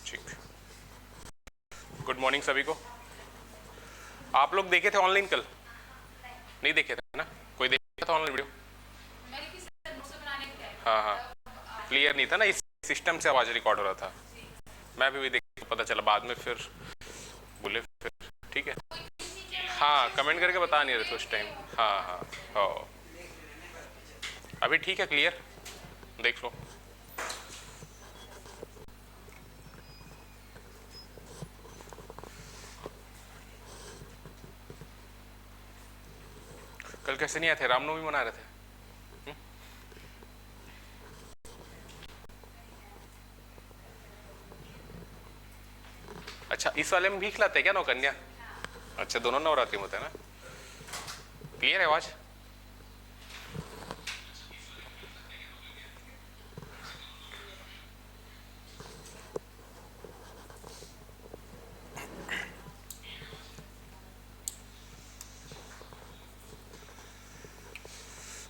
ठीक, good morning सभी को। आप लोग देखे थे ऑनलाइन कल? नहीं देखे थे ना? कोई देखा था ऑनलाइन वीडियो? हाँ हाँ, क्लियर नहीं था ना, इस सिस्टम से आवाज़ रिकॉर्ड हो रहा था। मैं भी देख पता चला बाद में, फिर बोले फिर ठीक है। हाँ, कमेंट करके बता नहीं रहे थे उस टाइम। हाँ हाँ हाँ, अभी ठीक है, क्लियर देख लो। कल कैसे नहीं आए थे? रामनवमी मना रहे थे। अच्छा, इस वाले में भी खिलाते हैं क्या नौकन्या? अच्छा, दोनों नवरात्रि में होता है ना। क्लियर है आवाज?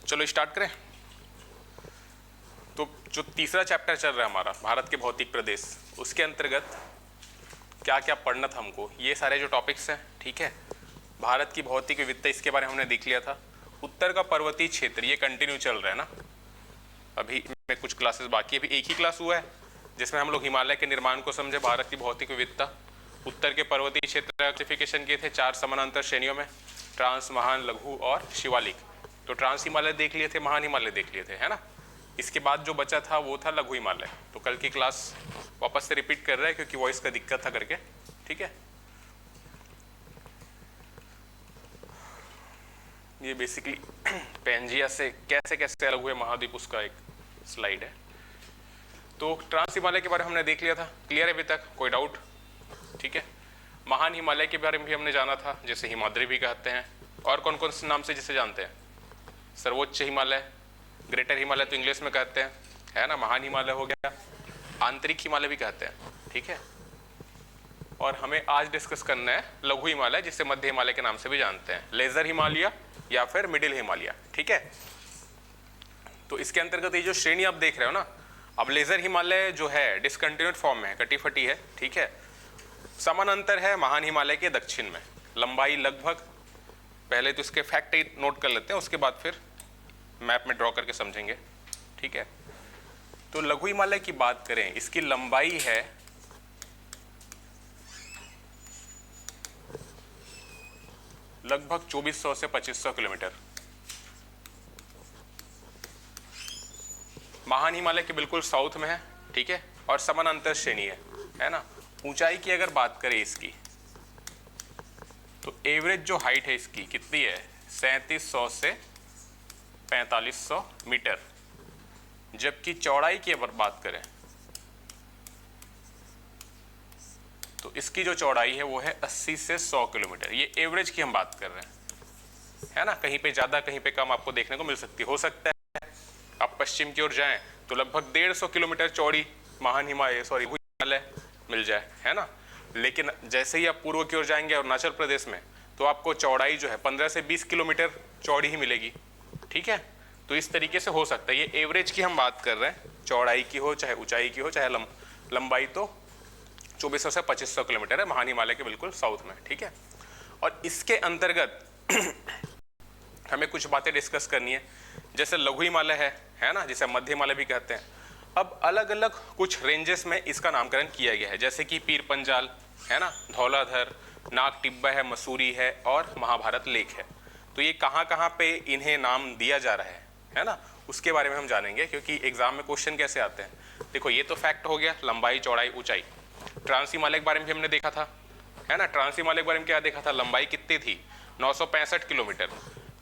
चलो स्टार्ट करें। तो जो तीसरा चैप्टर चल रहा है हमारा, भारत के भौतिक प्रदेश, उसके अंतर्गत क्या क्या पढ़ना था हमको, ये सारे जो टॉपिक्स हैं, ठीक है। भारत की भौतिक विविधता, इसके बारे में हमने देख लिया था। उत्तर का पर्वतीय क्षेत्र, ये कंटिन्यू चल रहा है ना। अभी में कुछ क्लासेस बाकी है, अभी एक ही क्लास हुआ है जिसमें हम लोग हिमालय के निर्माण को समझे, भारत की भौतिक विविधता। उत्तर के पर्वतीय क्षेत्र क्लासिफिकेशन किए थे 4 समानांतर श्रेणियों में, ट्रांस, महान, लघु और शिवालिक। तो ट्रांस हिमालय देख लिए थे, महान हिमालय देख लिए थे, है ना। इसके बाद जो बचा था वो था लघु हिमालय। तो कल की क्लास वापस से रिपीट कर रहे हैं क्योंकि वॉइस का दिक्कत था करके, ठीक है। ये बेसिकली पेंजिया से कैसे कैसे अलग हुए महाद्वीप, उसका एक स्लाइड है। तो ट्रांस हिमालय के बारे में हमने देख लिया था, क्लियर है अभी तक? कोई डाउट? ठीक है। महान हिमालय के बारे में भी हमने जाना था, जैसे हिमाद्री भी कहते हैं। और कौन कौन से नाम से जिसे जानते हैं? सर्वोच्च हिमालय, ग्रेटर हिमालय तो इंग्लिश में कहते हैं, है ना। महान हिमालय हो गया, आंतरिक हिमालय भी कहते हैं, ठीक है। और हमें आज डिस्कस करना है लघु हिमालय, जिसे मध्य हिमालय के नाम से भी जानते हैं, लेजर हिमालय या फिर मिडिल हिमालय, ठीक है। तो इसके अंतर्गत ये जो श्रेणी आप देख रहे हो ना, अब लेजर हिमालय जो है डिसकंटिन्यूड फॉर्म में है, कटी फटी है, ठीक है। समानांतर है महान हिमालय के दक्षिण में, लंबाई लगभग, पहले तो इसके फैक्ट नोट कर लेते हैं, उसके बाद फिर मैप में ड्रॉ करके समझेंगे, ठीक है। तो लघु हिमालय की बात करें, इसकी लंबाई है लगभग 2400 से 2500 किलोमीटर। महान हिमालय के बिल्कुल साउथ में है, ठीक है, और समानांतर श्रेणी है ना। ऊंचाई की अगर बात करें इसकी, तो एवरेज जो हाइट है इसकी कितनी है? 3700 से 4500 मीटर। जबकि चौड़ाई की अगर बात करें तो इसकी जो चौड़ाई है वो है 80 से 100 किलोमीटर। ये एवरेज की हम बात कर रहे हैं, है ना। कहीं पे ज़्यादा कहीं पे कम आपको देखने को मिल सकती है। हो सकता है आप पश्चिम की ओर जाएं तो लगभग 150 किलोमीटर चौड़ी महान हिमालय हिमालय मिल जाए, है ना। लेकिन जैसे ही आप पूर्व की ओर जाएंगे अरुणाचल प्रदेश में, तो आपको चौड़ाई जो है 15 से 20 किलोमीटर चौड़ी ही मिलेगी, ठीक है। तो इस तरीके से हो सकता है, ये एवरेज की हम बात कर रहे हैं, चौड़ाई की हो चाहे ऊंचाई की हो चाहे लंबाई, तो 2400 से 2500 किलोमीटर है महान हिमालय के बिल्कुल साउथ में, ठीक है। और इसके अंतर्गत हमें कुछ बातें डिस्कस करनी है, जैसे लघु हिमालय है ना, जिसे मध्य हिमालय भी कहते हैं। अब अलग अलग कुछ रेंजेस में इसका नामकरण किया गया है, जैसे कि पीर पंजाल है ना, धौलाधर, नाग टिब्बा है, मसूरी है और महाभारत लेक है। तो ये कहाँ कहाँ पे इन्हें नाम दिया जा रहा है ना, उसके बारे में हम जानेंगे, क्योंकि एग्जाम में क्वेश्चन कैसे आते हैं। देखो, ये तो फैक्ट हो गया, लंबाई, चौड़ाई, ऊंचाई। ट्रांस हिमालय के बारे में भी हमने देखा था, है ना। ट्रांस हिमालय के बारे में क्या देखा था? लंबाई कितनी थी? 965 किलोमीटर।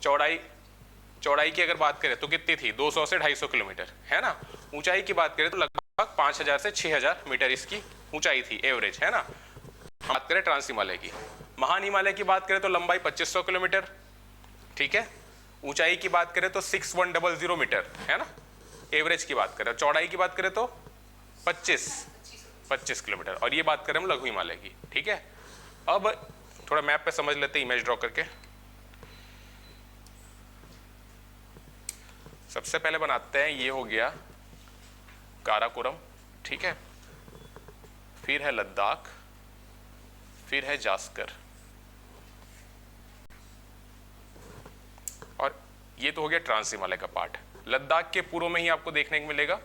चौड़ाई की अगर बात करें तो कितनी थी? 200 से 250 किलोमीटर, है ना। ऊंचाई की बात करें तो लगभग 5000 से 6000 मीटर इसकी ऊंचाई थी, एवरेज, है ना। हम बात करें ट्रांस हिमालय की। महान हिमालय की बात करें तो लंबाई 2500 किलोमीटर, ठीक है। ऊंचाई की बात करें तो 6100 मीटर, है ना, एवरेज की बात करें। चौड़ाई की बात करें तो 25 किलोमीटर। और ये बात करें हम लघु हिमालय की, ठीक है। अब थोड़ा मैप पे समझ लेते हैं, इमेज ड्रॉ करके। सबसे पहले बनाते हैं, ये हो गया काराकोरम, ठीक है। फिर है लद्दाख, फिर है जास्कर, और ये तो हो गया ट्रांस हिमालय का पार्ट। लद्दाख के पूर्व में ही आपको देखने को मिलेगा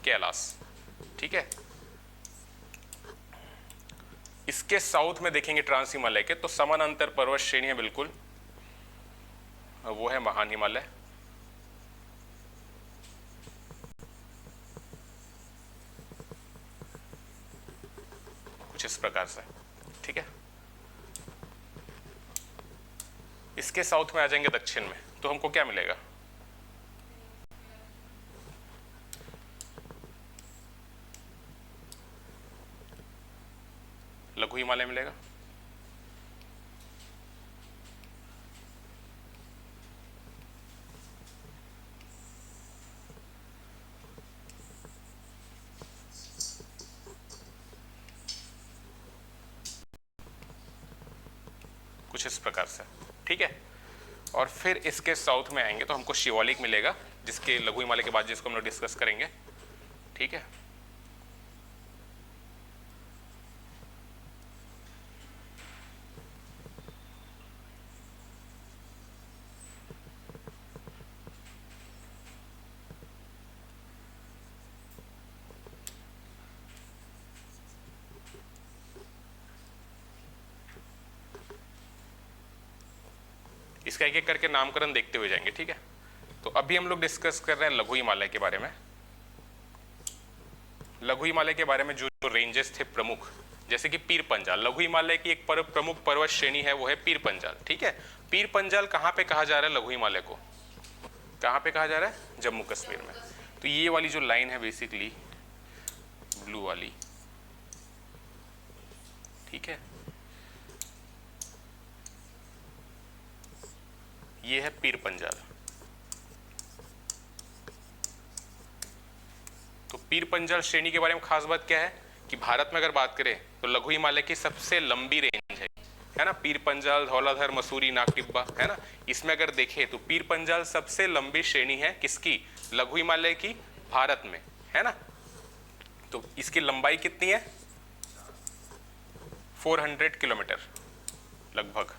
कैलाश, ठीक है। इसके साउथ में देखेंगे ट्रांस हिमालय के तो समानांतर पर्वत श्रेणी है बिल्कुल, वो है महान हिमालय। कुछ इस प्रकार से, ठीक है। इसके साउथ में आ जाएंगे दक्षिण में तो हमको क्या मिलेगा, लघु हिमालय मिलेगा। कुछ इस प्रकार से, ठीक है। और फिर इसके साउथ में आएंगे तो हमको शिवालिक मिलेगा, जिसके लघु हिमालय के बाद जिसको हम लोग डिस्कस करेंगे, ठीक है। इसका एक एक करके नामकरण देखते हुए जाएंगे, ठीक है। तो अभी हम लोग डिस्कस कर रहे हैं लघु हिमालय के बारे में। लघु हिमालय के बारे में जो रेंजेस थे प्रमुख, जैसे कि पीर पंजाल, लघु हिमालय की एक प्रमुख पर्वत श्रेणी है, वो है पीर पंजाल, ठीक है। पीर पंजाल कहाँ पे कहा जा रहा है लघु हिमालय को, कहाँ पे कहा जा रहा है, जम्मू कश्मीर में। तो ये वाली जो लाइन है बेसिकली ब्लू वाली, ठीक है, ये है पीर पंजाल। तो पीर पंजाल श्रेणी के बारे में खास बात क्या है कि भारत में अगर बात करें तो लघु हिमालय की सबसे लंबी रेंज है ना, पीर पंजाल, धौलाधर, मसूरी, नागटिब्बा, है ना। इसमें अगर देखें तो पीर पंजाल सबसे लंबी श्रेणी है किसकी, लघु हिमालय की, भारत में, है ना। तो इसकी लंबाई कितनी है, 400 किलोमीटर लगभग।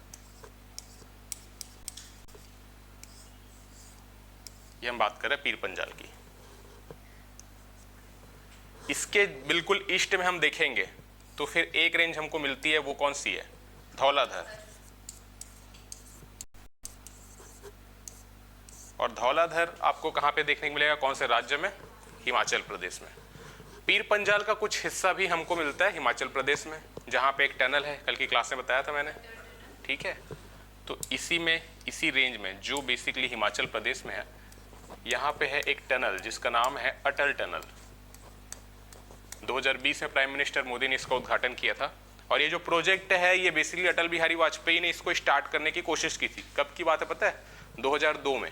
ये हम बात कर रहे हैं पीर पंजाल की। इसके बिल्कुल ईस्ट में हम देखेंगे तो फिर एक रेंज हमको मिलती है, वो कौन सी है, धौलाधर। और धौलाधर आपको कहां पे देखने को मिलेगा, कौन से राज्य में, हिमाचल प्रदेश में। पीर पंजाल का कुछ हिस्सा भी हमको मिलता है हिमाचल प्रदेश में, जहां पे एक टनल है, कल की क्लास में बताया था मैंने, ठीक है। तो इसी में, इसी रेंज में जो बेसिकली हिमाचल प्रदेश में है, यहाँ पे है एक टनल जिसका नाम है अटल टनल। 2020 में प्राइम मिनिस्टर मोदी ने इसका उद्घाटन किया था। और ये जो प्रोजेक्ट है ये बेसिकली अटल बिहारी वाजपेयी ने इसको स्टार्ट करने की कोशिश की थी। कब की बात है पता है, 2002 में,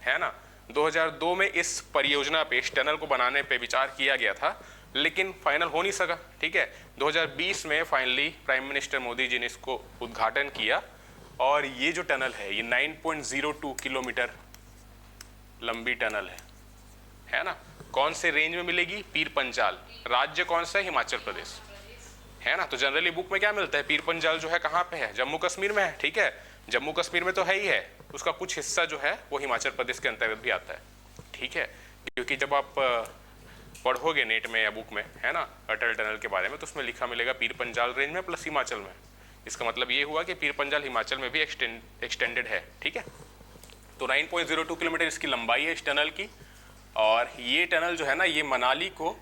है ना। 2002 में इस परियोजना पे, इस टनल को बनाने पे विचार किया गया था, लेकिन फाइनल हो नहीं सका, ठीक है। 2020 में finally prime minister Modi ji ने इसको उद्घाटन किया और ये जो टनल है ये 9.02 किलोमीटर लंबी टनल है ना। कौन से रेंज में मिलेगी, पीर पंजाल। राज्य कौन सा है, हिमाचल प्रदेश, है ना। तो जनरली बुक में क्या मिलता है, पीर पंजाल जो है कहाँ पे है, जम्मू कश्मीर में है, ठीक है। जम्मू कश्मीर में तो है ही है, उसका कुछ हिस्सा जो है वो हिमाचल प्रदेश के अंतर्गत भी आता है, ठीक है। क्योंकि जब आप पढ़ोगे नेट में या बुक में, है ना, अटल टनल के बारे में, तो उसमें लिखा मिलेगा पीर पंजाल रेंज में प्लस हिमाचल में। इसका मतलब ये हुआ कि पीर पंजाल हिमाचल में भी एक्सटेंडेड है, ठीक है। तो 9.02 किलोमीटर इसकी लंबाई है इस टनल की। और ये टनल जो है ना, ये मनाली को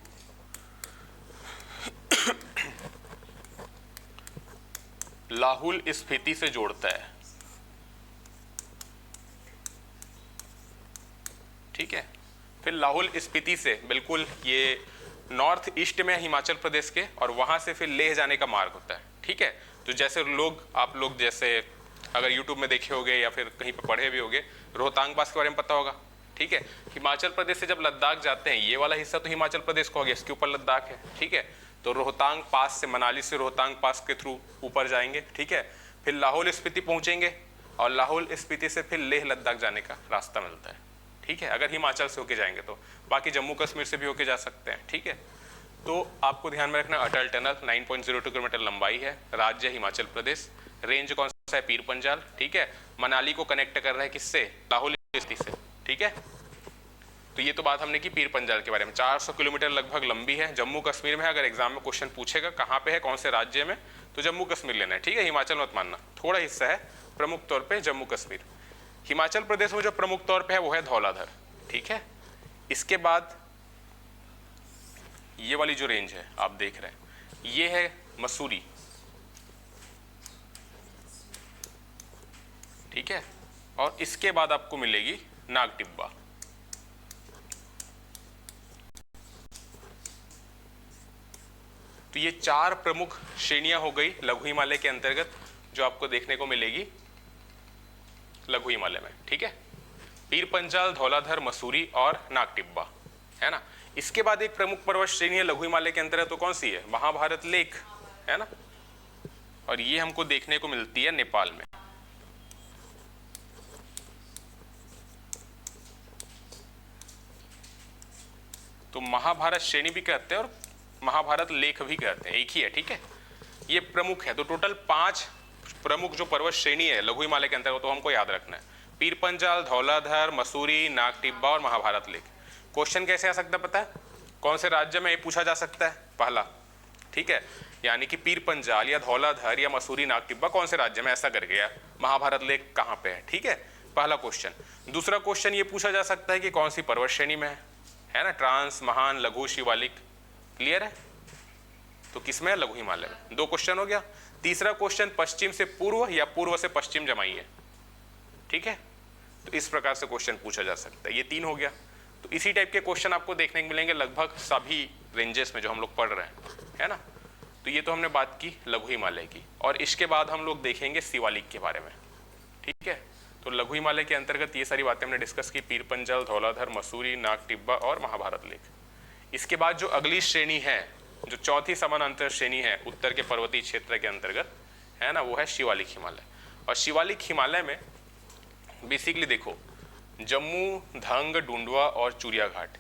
लाहौल स्पीति से जोड़ता है, ठीक है। फिर लाहौल स्पीति से बिल्कुल ये नॉर्थ ईस्ट में हिमाचल प्रदेश के, और वहां से फिर लेह जाने का मार्ग होता है, ठीक है। तो जैसे आप लोग जैसे अगर यूट्यूब में देखे होगे या फिर कहीं पे पढ़े भी होगे, रोहतांग पास के बारे में पता होगा, ठीक है। हिमाचल प्रदेश से जब लद्दाख जाते हैं, ये वाला हिस्सा तो हिमाचल प्रदेश का हो गया, इसके ऊपर लद्दाख है, ठीक है। तो रोहतांग पास से, मनाली से रोहतांग पास के थ्रू ऊपर जाएंगे, ठीक है। फिर लाहौल स्पीति पहुंचेंगे और लाहौल स्पीति से फिर लेह लद्दाख जाने का रास्ता मिलता है, ठीक है, अगर हिमाचल से होके जाएंगे तो। बाकी जम्मू कश्मीर से भी होके जा सकते हैं, ठीक है। तो आपको ध्यान में रखना अटल टनल 9.02 किलोमीटर लंबाई है, राज्य हिमाचल प्रदेश, रेंज कौन सा है, पीर पंजाल, ठीक है। मनाली को कनेक्ट कर रहा है किससे, लाहौल स्पीति से, ठीक है। तो ये तो बात हमने की पीर पंजाल के बारे में। 400 किलोमीटर लगभग लंबी है, जम्मू कश्मीर में है। अगर एग्जाम में क्वेश्चन पूछेगा कहाँ पे है, कौन से राज्य में, तो जम्मू कश्मीर लेना है, ठीक है। हिमाचल मत मानना, थोड़ा हिस्सा है, प्रमुख तौर पे जम्मू कश्मीर। हिमाचल प्रदेश में जो प्रमुख तौर पे है वो है धौलाधर, ठीक है। इसके बाद ये वाली जो रेंज है आप देख रहे हैं, ये है मसूरी, ठीक है। और इसके बाद आपको मिलेगी नाग टिब्बा। तो ये 4 प्रमुख श्रेणियां हो गई लघु हिमालय के अंतर्गत जो आपको देखने को मिलेगी लघु हिमालय में, ठीक है। पीर पंजाल, धौलाधर, मसूरी और नाग टिब्बा, है ना। इसके बाद एक प्रमुख पर्वत श्रेणी है लघु हिमालय के अंतर्गत, तो कौन सी है, महाभारत लेक, है ना। और ये हमको देखने को मिलती है नेपाल में। तो महाभारत श्रेणी भी कहते हैं और महाभारत लेख भी कहते हैं, एक ही है, ठीक है। ये प्रमुख है। तो टोटल 5 प्रमुख जो पर्वत श्रेणी है लघु हिमालय के अंतर्गत, तो हमको याद रखना है पीर पंजाल, धौलाधर, मसूरी, नाग टिब्बा और महाभारत लेक। क्वेश्चन कैसे आ सकता है पता है, कौन से राज्य में ये पूछा जा सकता है, पहला, ठीक है। यानी कि पीर पंजाल या धौलाधर या मसूरी, नाग टिब्बा कौन से राज्य में, ऐसा करके, या महाभारत लेक कहाँ पे है, ठीक है, पहला क्वेश्चन। दूसरा क्वेश्चन ये पूछा जा सकता है कि कौन सी पर्वत श्रेणी में है ना, ट्रांस, महान, लघु, शिवालिक, क्लियर है। तो किसमें है, लघु हिमालय में। 2 क्वेश्चन हो गया। तीसरा क्वेश्चन पश्चिम से पूर्व या पूर्व से पश्चिम जमाइए, ठीक है। तो इस प्रकार से क्वेश्चन पूछा जा सकता है। ये 3 हो गया। तो इसी टाइप के क्वेश्चन आपको देखने को मिलेंगे लगभग सभी रेंजेस में जो हम लोग पढ़ रहे हैं, है ना। तो ये तो हमने बात की लघु हिमालय की, और इसके बाद हम लोग देखेंगे शिवालिक के बारे में, ठीक है। तो लघु हिमालय के अंतर्गत ये सारी बातें हमने डिस्कस की, पीर पंजाल, धौलाधर, मसूरी, नाग टिब्बा और महाभारत लेक। इसके बाद जो अगली श्रेणी है, जो चौथी समानांतर श्रेणी है उत्तर के पर्वतीय क्षेत्र के अंतर्गत, है ना, वो है शिवालिक हिमालय। और शिवालिक हिमालय में बेसिकली देखो, जम्मू, धंग, डुंडवा और चूरिया घाट,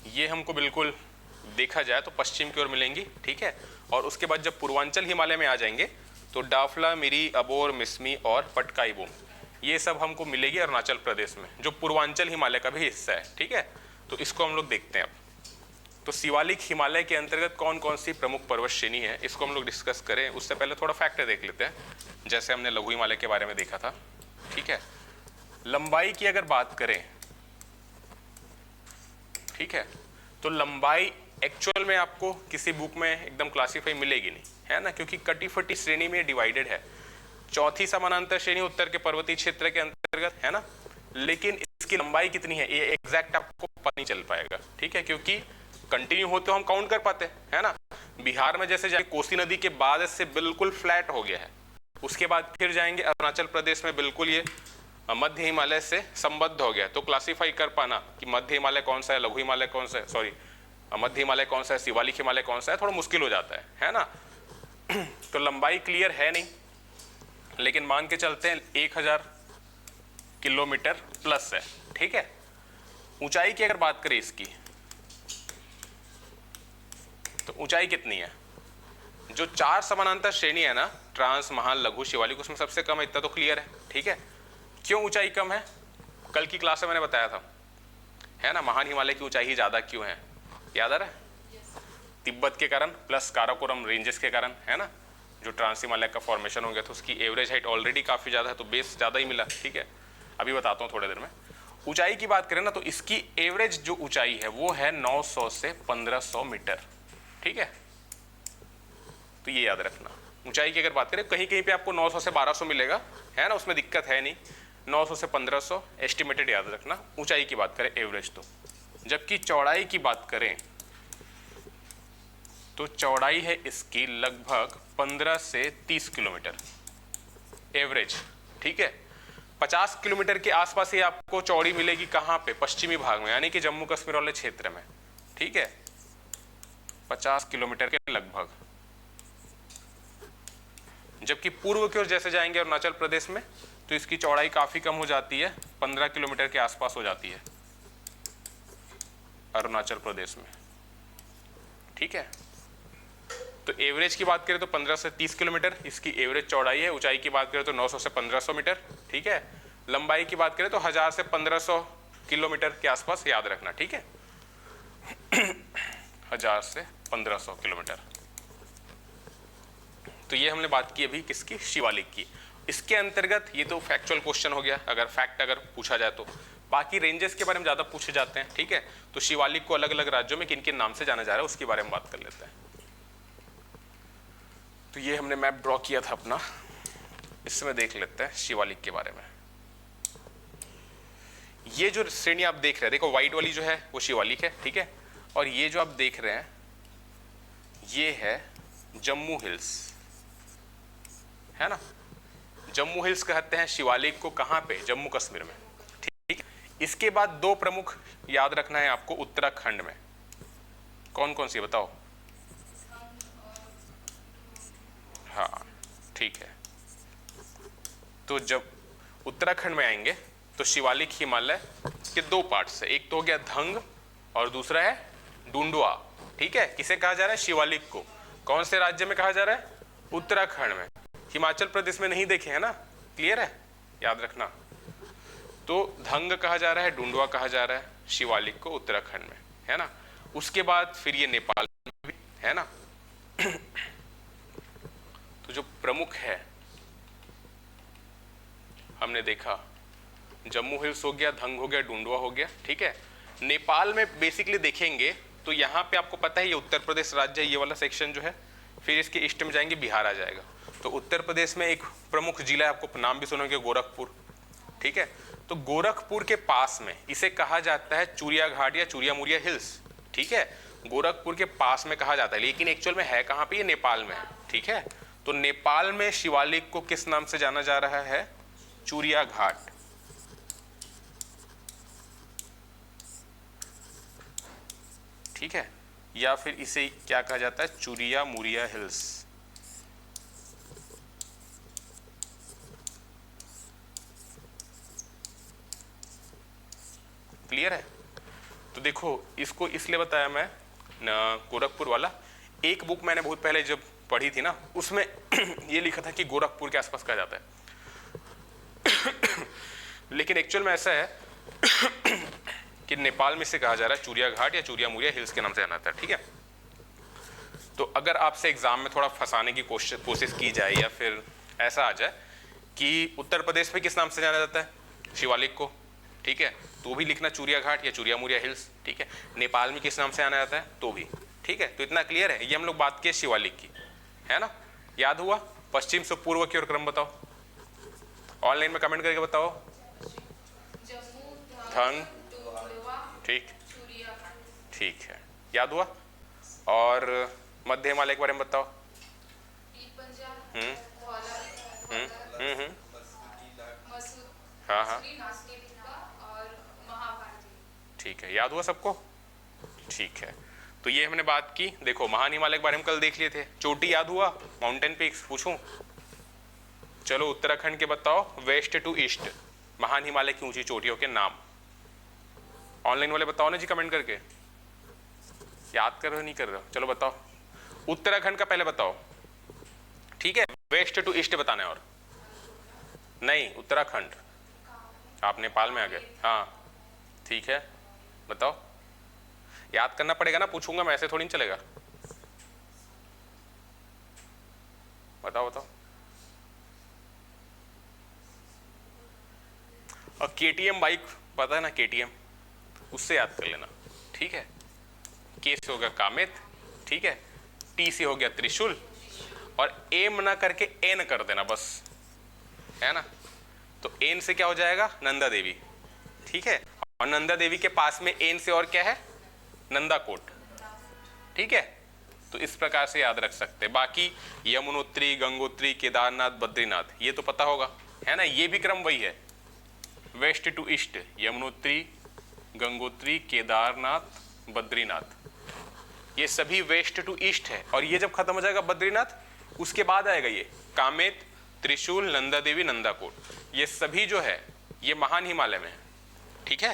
ये हमको बिल्कुल देखा जाए तो पश्चिम की ओर मिलेंगी, ठीक है। और उसके बाद जब पूर्वांचल हिमालय में आ जाएंगे तो डाफला, मिरी, अबोर, मिसमी और पटकाई बोम, ये सब हमको मिलेगी अरुणाचल प्रदेश में, जो पूर्वांचल हिमालय का भी हिस्सा है, ठीक है। तो इसको हम लोग देखते हैं अब। तो शिवालिक हिमालय के अंतर्गत कौन कौन सी प्रमुख पर्वत श्रेणी है, इसको हम लोग डिस्कस करें। उससे पहले थोड़ा फैक्टर देख लेते हैं, जैसे हमने लघु हिमालय के बारे में देखा था, ठीक है। लंबाई की अगर बात करें, ठीक है, तो लंबाई एक्चुअल में आपको किसी बुक में एकदम क्लासीफाई मिलेगी नहीं, है ना, क्योंकि कटी फटी श्रेणी में डिवाइडेड है। चौथी समानांतर श्रेणी उत्तर के पर्वतीय क्षेत्र के अंतर्गत, है ना, लेकिन इसकी लंबाई कितनी है ये एग्जैक्ट आपको पता नहीं चल पाएगा, ठीक है, क्योंकि कंटिन्यू होते हम काउंट कर पाते हैं, है ना। बिहार में जैसे जाके कोसी नदी के बाद से बिल्कुल फ्लैट हो गया है, उसके बाद फिर जाएंगे अरुणाचल प्रदेश में बिल्कुल ये मध्य हिमालय से संबद्ध हो गया। तो क्लासीफाई कर पाना कि मध्य हिमालय कौन सा है, लघु हिमालय कौन सा है, सॉरी मध्य हिमालय कौन सा है, शिवालिक हिमालय कौन सा है, थोड़ा मुश्किल हो जाता है ना। तो लंबाई क्लियर है नहीं, लेकिन मान के चलते हैं 1000 किलोमीटर प्लस है, ठीक है। ऊंचाई की अगर बात करें इसकी, तो ऊंचाई कितनी है, जो 4 समानांतर श्रेणी है ना, ट्रांस, महान, लघु, शिवालिक, उसमें सबसे कम है, इतना तो क्लियर है, ठीक है। क्यों ऊंचाई कम है, कल की क्लास में मैंने बताया था, है ना। महान हिमालय की ऊंचाई ज्यादा क्यों है, याद आ रहा है, तिब्बत के कारण प्लस काराकोरम रेंजेस के कारण, है ना। जो ट्रांस हिमालय का फॉर्मेशन हो गया था उसकी एवरेज हाइट ऑलरेडी काफी ज्यादा है, तो बेस ज्यादा ही मिला, ठीक है। अभी बताता हूँ थोड़ी देर में। ऊंचाई की बात करें ना, तो इसकी एवरेज जो ऊंचाई है वो है 900 से 1500 मीटर, ठीक है। तो ये याद रखना। ऊंचाई की अगर बात करें, कहीं कहीं पे आपको 900 से 1200 मिलेगा, है ना, उसमें दिक्कत है नहीं। 900 से 1500 एस्टिमेटेड याद रखना, ऊंचाई की बात करें एवरेज तो। जबकि चौड़ाई की बात करें तो चौड़ाई है इसकी लगभग 15 से 30 किलोमीटर एवरेज, ठीक है। 50 किलोमीटर के आसपास ही आपको चौड़ी मिलेगी, कहाँ पे, पश्चिमी भाग में, यानी कि जम्मू कश्मीर वाले क्षेत्र में, ठीक है। 50 किलोमीटर के लगभग। जबकि पूर्व की ओर जैसे जाएंगे अरुणाचल प्रदेश में, तो इसकी चौड़ाई काफी कम हो जाती है, 15 किलोमीटर के आसपास हो जाती है अरुणाचल प्रदेश में, ठीक है। तो एवरेज की बात करें तो 15 से 30 किलोमीटर इसकी एवरेज चौड़ाई है। ऊंचाई की बात करें तो 900 से 1500 मीटर, ठीक है। लंबाई की बात करें तो 1000 से 1500 किलोमीटर के आसपास, याद रखना, ठीक है। 1000 से 1500 किलोमीटर। तो ये हमने बात की अभी किसकी, शिवालिक की। इसके अंतर्गत ये तो फैक्चुअल क्वेश्चन हो गया, अगर फैक्ट अगर पूछा जाए तो। बाकी रेंजेस के बारे में ज़्यादा पूछे जाते हैं, ठीक है। तो शिवालिक को अलग अलग राज्यों में किन किन नाम से जाना जा रहा है उसके बारे में बात कर लेते हैं। तो ये हमने मैप ड्रॉ किया था अपना, इसमें देख लेते हैं शिवालिक के बारे में। ये जो श्रेणी आप देख रहे हैं, देखो व्हाइट वाली जो है वो शिवालिक है, ठीक है। और ये जो आप देख रहे हैं ये है जम्मू हिल्स, है ना। जम्मू हिल्स कहते हैं शिवालिक को, कहाँ पे, जम्मू कश्मीर में, ठीक है। इसके बाद दो प्रमुख याद रखना है आपको उत्तराखंड में। कौन कौन सी बताओ? हाँ, ठीक है। तो जब उत्तराखंड में आएंगे तो शिवालिक हिमालय के दो पार्ट्स है, एक तो हो गया धंग और दूसरा है डुंडुआ, ठीक है। किसे कहा जा रहा है? शिवालिक को। कौन से राज्य में कहा जा रहा है? उत्तराखंड में। हिमाचल प्रदेश में नहीं देखे, है ना, क्लियर है, याद रखना। तो धंग कहा जा रहा है, डुंडुआ कहा जा रहा है शिवालिक को उत्तराखंड में, है ना। उसके बाद फिर ये नेपाल में भी है ना। तो जो प्रमुख है हमने देखा, जम्मू हिल्स हो गया, धंग हो गया, डुंडुआ हो गया, ठीक है। नेपाल में बेसिकली देखेंगे तो यहाँ पे आपको पता है ये उत्तर प्रदेश राज्य है, ये वाला सेक्शन जो है। फिर इसके ईस्ट में जाएंगे बिहार आ जाएगा। तो उत्तर प्रदेश में एक प्रमुख जिला है, आपको नाम भी सुनोगे, गोरखपुर, ठीक है। तो गोरखपुर के पास में इसे कहा जाता है चूरिया घाट या चूरिया मुरिया हिल्स, ठीक है। गोरखपुर के पास में कहा जाता है, लेकिन एक्चुअल में है कहाँ पे? ये नेपाल में है, ठीक है। तो नेपाल में शिवालिक को किस नाम से जाना जा रहा है? चूरिया घाट, ठीक है। या फिर इसे क्या कहा जाता है? चूरिया मुरिया हिल्स। क्लियर है? तो देखो इसको इसलिए बताया मैं गोरखपुर वाला, एक बुक मैंने बहुत पहले जब पढ़ी थी ना उसमें ये लिखा था कि गोरखपुर के आसपास कहा जाता है। लेकिन एक्चुअल में ऐसा है कि नेपाल में से कहा जा रहा है चूरिया घाट या चूरिया मुरिया हिल्स के नाम से जाना था, ठीक है। तो अगर आपसे एग्जाम में थोड़ा फंसाने की कोशिश की जाए या फिर ऐसा आ जाए कि उत्तर प्रदेश में किस नाम से जाना जाता है शिवालिक को, ठीक है, तो भी लिखना चूरिया घाट या चूरिया मुरिया हिल्स, ठीक है। नेपाल में किस नाम से आना जाता है तो भी, ठीक है। तो इतना क्लियर है। ये हम लोग बात किए शिवालिक की, है ना, याद हुआ। पश्चिम से पूर्व की ओर क्रम बताओ, ऑनलाइन में कमेंट करके बताओ। धंग, ठीक, ठीक है, याद हुआ। और मध्य हिमालय के बारे में बताओ। हाँ हाँ, ठीक है, याद हुआ सबको, ठीक है। तो ये हमने बात की। देखो महान हिमालय के बारे में कल देख लिए थे। चोटी याद हुआ? माउंटेन पीक्स पूछूं? चलो उत्तराखंड के बताओ, वेस्ट टू ईस्ट महान हिमालय की ऊंची चोटियों के नाम। ऑनलाइन वाले बताओ ना जी, कमेंट करके। याद कर रहे हो नहीं कर रहे हो? चलो बताओ। उत्तराखंड का पहले बताओ, ठीक है। वेस्ट टू ईस्ट बताना है। और नहीं, उत्तराखंड। आप नेपाल में आ गए, हाँ, ठीक है, बताओ। याद करना पड़ेगा ना, पूछूंगा मैं, ऐसे थोड़ी नहीं चलेगा। बताओ बताओ। और KTM बाइक पता है ना, KTM, उससे याद कर लेना, ठीक है। K से हो गया कामेत, ठीक है। T से हो गया त्रिशूल, और एम ना करके एन कर देना बस, है ना। तो एन से क्या हो जाएगा? नंदा देवी, ठीक है। और नंदा देवी के पास में एन से और क्या है? नंदाकोट, ठीक है। तो इस प्रकार से याद रख सकते हैं। बाकी यमुनोत्री, गंगोत्री, केदारनाथ, बद्रीनाथ, ये तो पता होगा, है ना। ये भी क्रम वही है, west to east, Yamunotri, Gangotri, Kedarnath, Badrinath, ये सभी वेस्ट टू ईस्ट है। और ये जब खत्म हो जाएगा बद्रीनाथ, उसके बाद आएगा ये कामेत, त्रिशूल, नंदा देवी, नंदाकोट, ये सभी जो है ये महान हिमालय में है, ठीक है।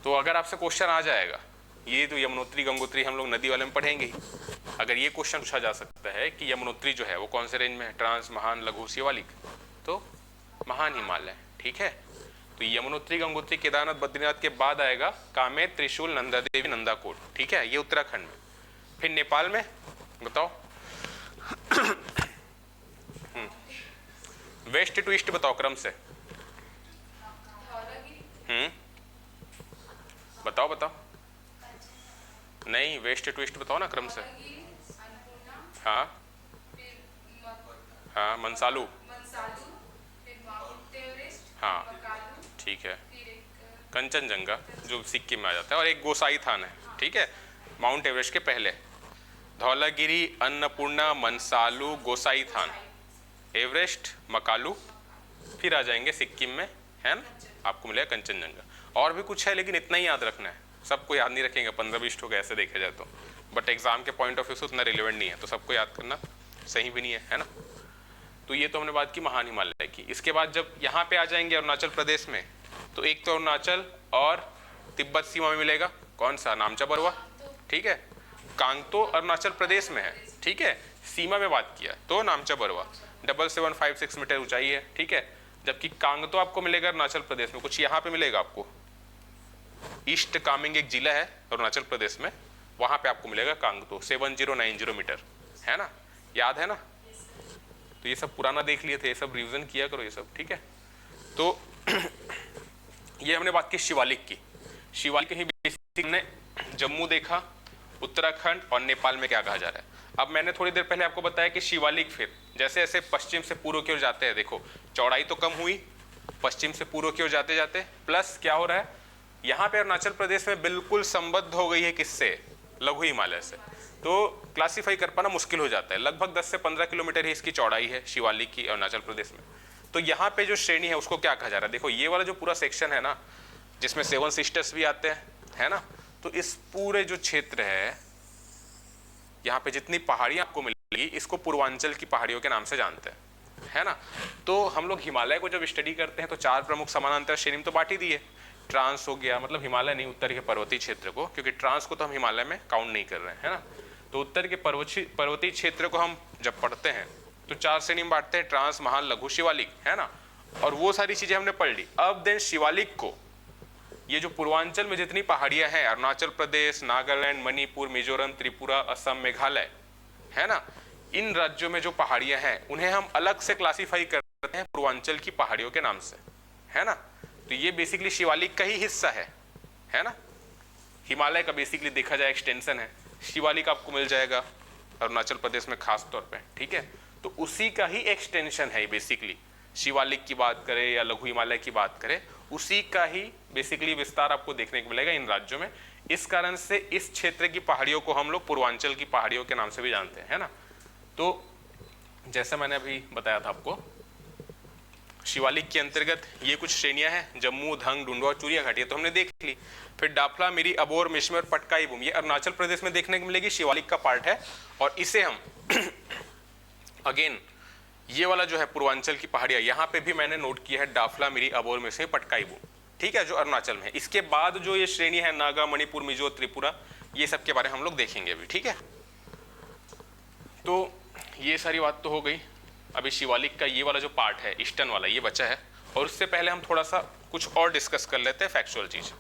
तो अगर आपसे क्वेश्चन आ जाएगा ये तो यमुनोत्री गंगोत्री हम लोग नदी वाले में पढ़ेंगे ही। अगर ये क्वेश्चन पूछा जा सकता है कि यमुनोत्री जो है वो कौन से रेंज में है, ट्रांस, महान, लघु, शिवालिक, तो महान हिमालय, ठीक है। तो यमुनोत्री गंगोत्री केदारनाथ बद्रीनाथ के बाद आएगा कामेर, त्रिशूल, नंदा देवी, नंदाकोट, ठीक है, ये उत्तराखंड में। फिर नेपाल में बताओ वेस्ट टू ईस्ट बताओ क्रम से। बताओ बताओ, नहीं वेस्ट टू ईस्ट बताओ ना क्रम से। हाँ हाँ, मनसालू, हाँ ठीक है, कंचनजंगा जो सिक्किम में आ जाता है, और एक गोसाई थान है, ठीक है, माउंट एवरेस्ट के पहले। धौलागिरी, अन्नपूर्णा, मनसालू, गोसाई थान, एवरेस्ट, मकालू, फिर आ जाएंगे सिक्किम में, है ना, आपको मिलेगा कंचनजंगा। और भी कुछ है लेकिन इतना ही याद रखना है, सबको याद नहीं रखेंगे, 15-20 हो गए ऐसे देखा जाए तो, बट एग्जाम के पॉइंट ऑफ व्यू से उतना रिलेवेंट नहीं है, तो सबको याद करना सही भी नहीं है ना। तो ये तो हमने बात की महान हिमालय की। इसके बाद जब यहाँ पे आ जाएंगे अरुणाचल प्रदेश में, तो एक तो अरुणाचल और तिब्बत सीमा में मिलेगा, कौन सा, नामचा बरवा, ठीक है, कांगतो अरुणाचल प्रदेश में है, ठीक है, सीमा में बात किया तो नामचा बरवा 7756 मीटर ऊंचाई है, ठीक है। जबकि कांगतो आपको मिलेगा अरुणाचल प्रदेश में, कुछ यहाँ पे मिलेगा आपको, ईस्ट कामेंग एक जिला है अरुणाचल प्रदेश में, वहां पे आपको मिलेगा कांगतो 7090 मीटर, है ना, याद है ना। तो ये सब पुराना देख लिए थे, ये सब रिवीजन किया करो ये सब, ठीक है। तो ये हमने बात की शिवालिक की। शिवालिक ही बेसिक हमने जम्मू देखा, उत्तराखंड और नेपाल में क्या कहा जा रहा है। अब मैंने थोड़ी देर पहले आपको बताया कि शिवालिक फिर जैसे जैसे पश्चिम से पूर्व की ओर जाते हैं, देखो चौड़ाई तो कम हुई पश्चिम से पूर्व की ओर जाते जाते, प्लस क्या हो रहा है, यहाँ पे अरुणाचल प्रदेश में बिल्कुल संबद्ध हो गई है किससे, लघु हिमालय से, तो क्लासीफाई कर पाना मुश्किल हो जाता है। लगभग 10 से 15 किलोमीटर ही इसकी चौड़ाई है शिवालिक की अरुणाचल प्रदेश में। तो यहाँ पे जो श्रेणी है उसको क्या कहा जा रहा है, देखो ये वाला जो पूरा सेक्शन है ना, जिसमें 7 सिस्टर्स भी आते हैं, है ना, तो इस पूरे जो क्षेत्र है यहाँ पे जितनी पहाड़ियाँ आपको मिलेगी, इसको पूर्वांचल की पहाड़ियों के नाम से जानते हैं, है ना। तो हम लोग हिमालय को जब स्टडी करते हैं तो 4 प्रमुख समानांतर श्रेणी में तो बांट ही दी है। ट्रांस हो गया, मतलब हिमालय नहीं, उत्तर के पर्वतीय क्षेत्र को, क्योंकि ट्रांस को तो हम हिमालय में काउंट नहीं कर रहे हैं, है ना। तो उत्तर के पर्वतीय क्षेत्र को हम जब पढ़ते हैं तो 4 श्रेणी में बांटते हैं, ट्रांस, महान, लघु, शिवालिक, है ना। और वो सारी चीजें हमने पढ़ ली। अब देन शिवालिक को, ये जो पूर्वांचल में जितनी पहाड़ियां हैं, अरुणाचल प्रदेश, नागालैंड, मणिपुर, मिजोरम, त्रिपुरा, असम, मेघालय, है ना, इन राज्यों में जो पहाड़ियां हैं उन्हें हम अलग से क्लासीफाई करते हैं पूर्वांचल की पहाड़ियों के नाम से, है ना। तो ये बेसिकली शिवालिक का ही हिस्सा है ना। हिमालय का बेसिकली देखा जाए एक्सटेंशन है, शिवालिक आपको मिल जाएगा अरुणाचल प्रदेश में खास तौर पे, ठीक है। तो उसी का ही एक्सटेंशन है बेसिकली, शिवालिक की बात करें या लघु हिमालय की बात करें, उसी का ही बेसिकली विस्तार आपको देखने को मिलेगा इन राज्यों में। इस कारण से इस क्षेत्र की पहाड़ियों को हम लोग पूर्वांचल की पहाड़ियों के नाम से भी जानते हैं, है ना। तो जैसे मैंने अभी बताया था आपको, शिवालिक के अंतर्गत ये कुछ श्रेणियां हैं, जम्मू, धंग, डुंडवा, चूरिया घाटी, तो हमने देख ली। फिर डाफला, मिरी, अबोर, मिश्मी और पटकाई बूम, ये अरुणाचल प्रदेश में देखने को मिलेगी, शिवालिक का पार्ट है। और इसे हम अगेन ये वाला जो है पूर्वांचल की पहाड़ियां, यहाँ पे भी मैंने नोट किया है डाफला, मिरी, अबोर, मिश्मी, पटकाई बूम, ठीक है, जो अरुणाचल में है। इसके बाद जो ये श्रेणी है नागा, मणिपुर, मिजो, त्रिपुरा, ये सब के बारे में हम लोग देखेंगे अभी, ठीक है। तो ये सारी बात तो हो गई। अभी शिवालिक का ये वाला जो पार्ट है, ईस्टर्न वाला, ये बचा है। और उससे पहले हम थोड़ा सा कुछ और डिस्कस कर लेते हैं फैक्चुअल चीज।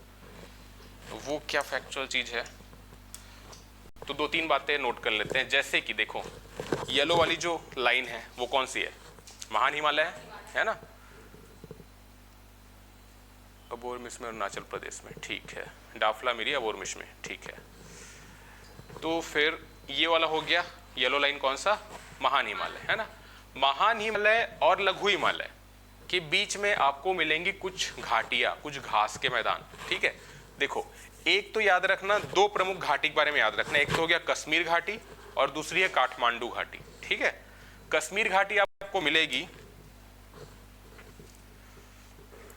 वो क्या फैक्चुअल चीज है, तो 2-3 बातें नोट कर लेते हैं। जैसे कि देखो येलो वाली जो लाइन है वो कौन सी है, महान हिमालय है ना, अबोर मिश्मी अरुणाचल प्रदेश में, ठीक है। डाफला, मिरी, अबोर मिश्मी, ठीक है। तो फिर ये वाला हो गया येलो लाइन, कौन सा, महान हिमालय, है ना। महान हिमालय और लघु हिमालय के बीच में आपको मिलेंगी कुछ घाटियां, कुछ घास के मैदान, ठीक है। देखो एक तो याद रखना, 2 प्रमुख घाटी के बारे में याद रखना, एक तो हो गया कश्मीर घाटी और दूसरी है काठमांडू घाटी, ठीक है। कश्मीर घाटी आपको मिलेगी,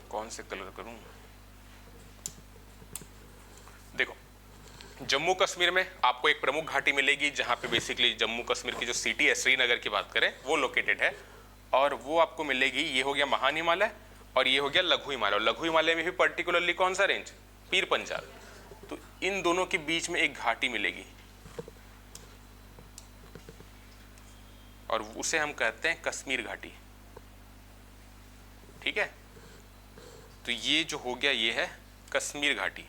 कौन से कलर करूं, देखो जम्मू कश्मीर में आपको एक प्रमुख घाटी मिलेगी, जहां पे बेसिकली जम्मू कश्मीर की जो सिटी है, श्रीनगर की बात करें, वो लोकेटेड है, और वो आपको मिलेगी। ये हो गया महान हिमालय और ये हो गया लघु हिमालय। लघु हिमालय में भी पर्टिकुलरली कौन सा रेंज, पीर पंजाल, तो इन दोनों के बीच में एक घाटी मिलेगी और उसे हम कहते हैं कश्मीर घाटी। ठीक है, तो ये जो हो गया ये है कश्मीर घाटी।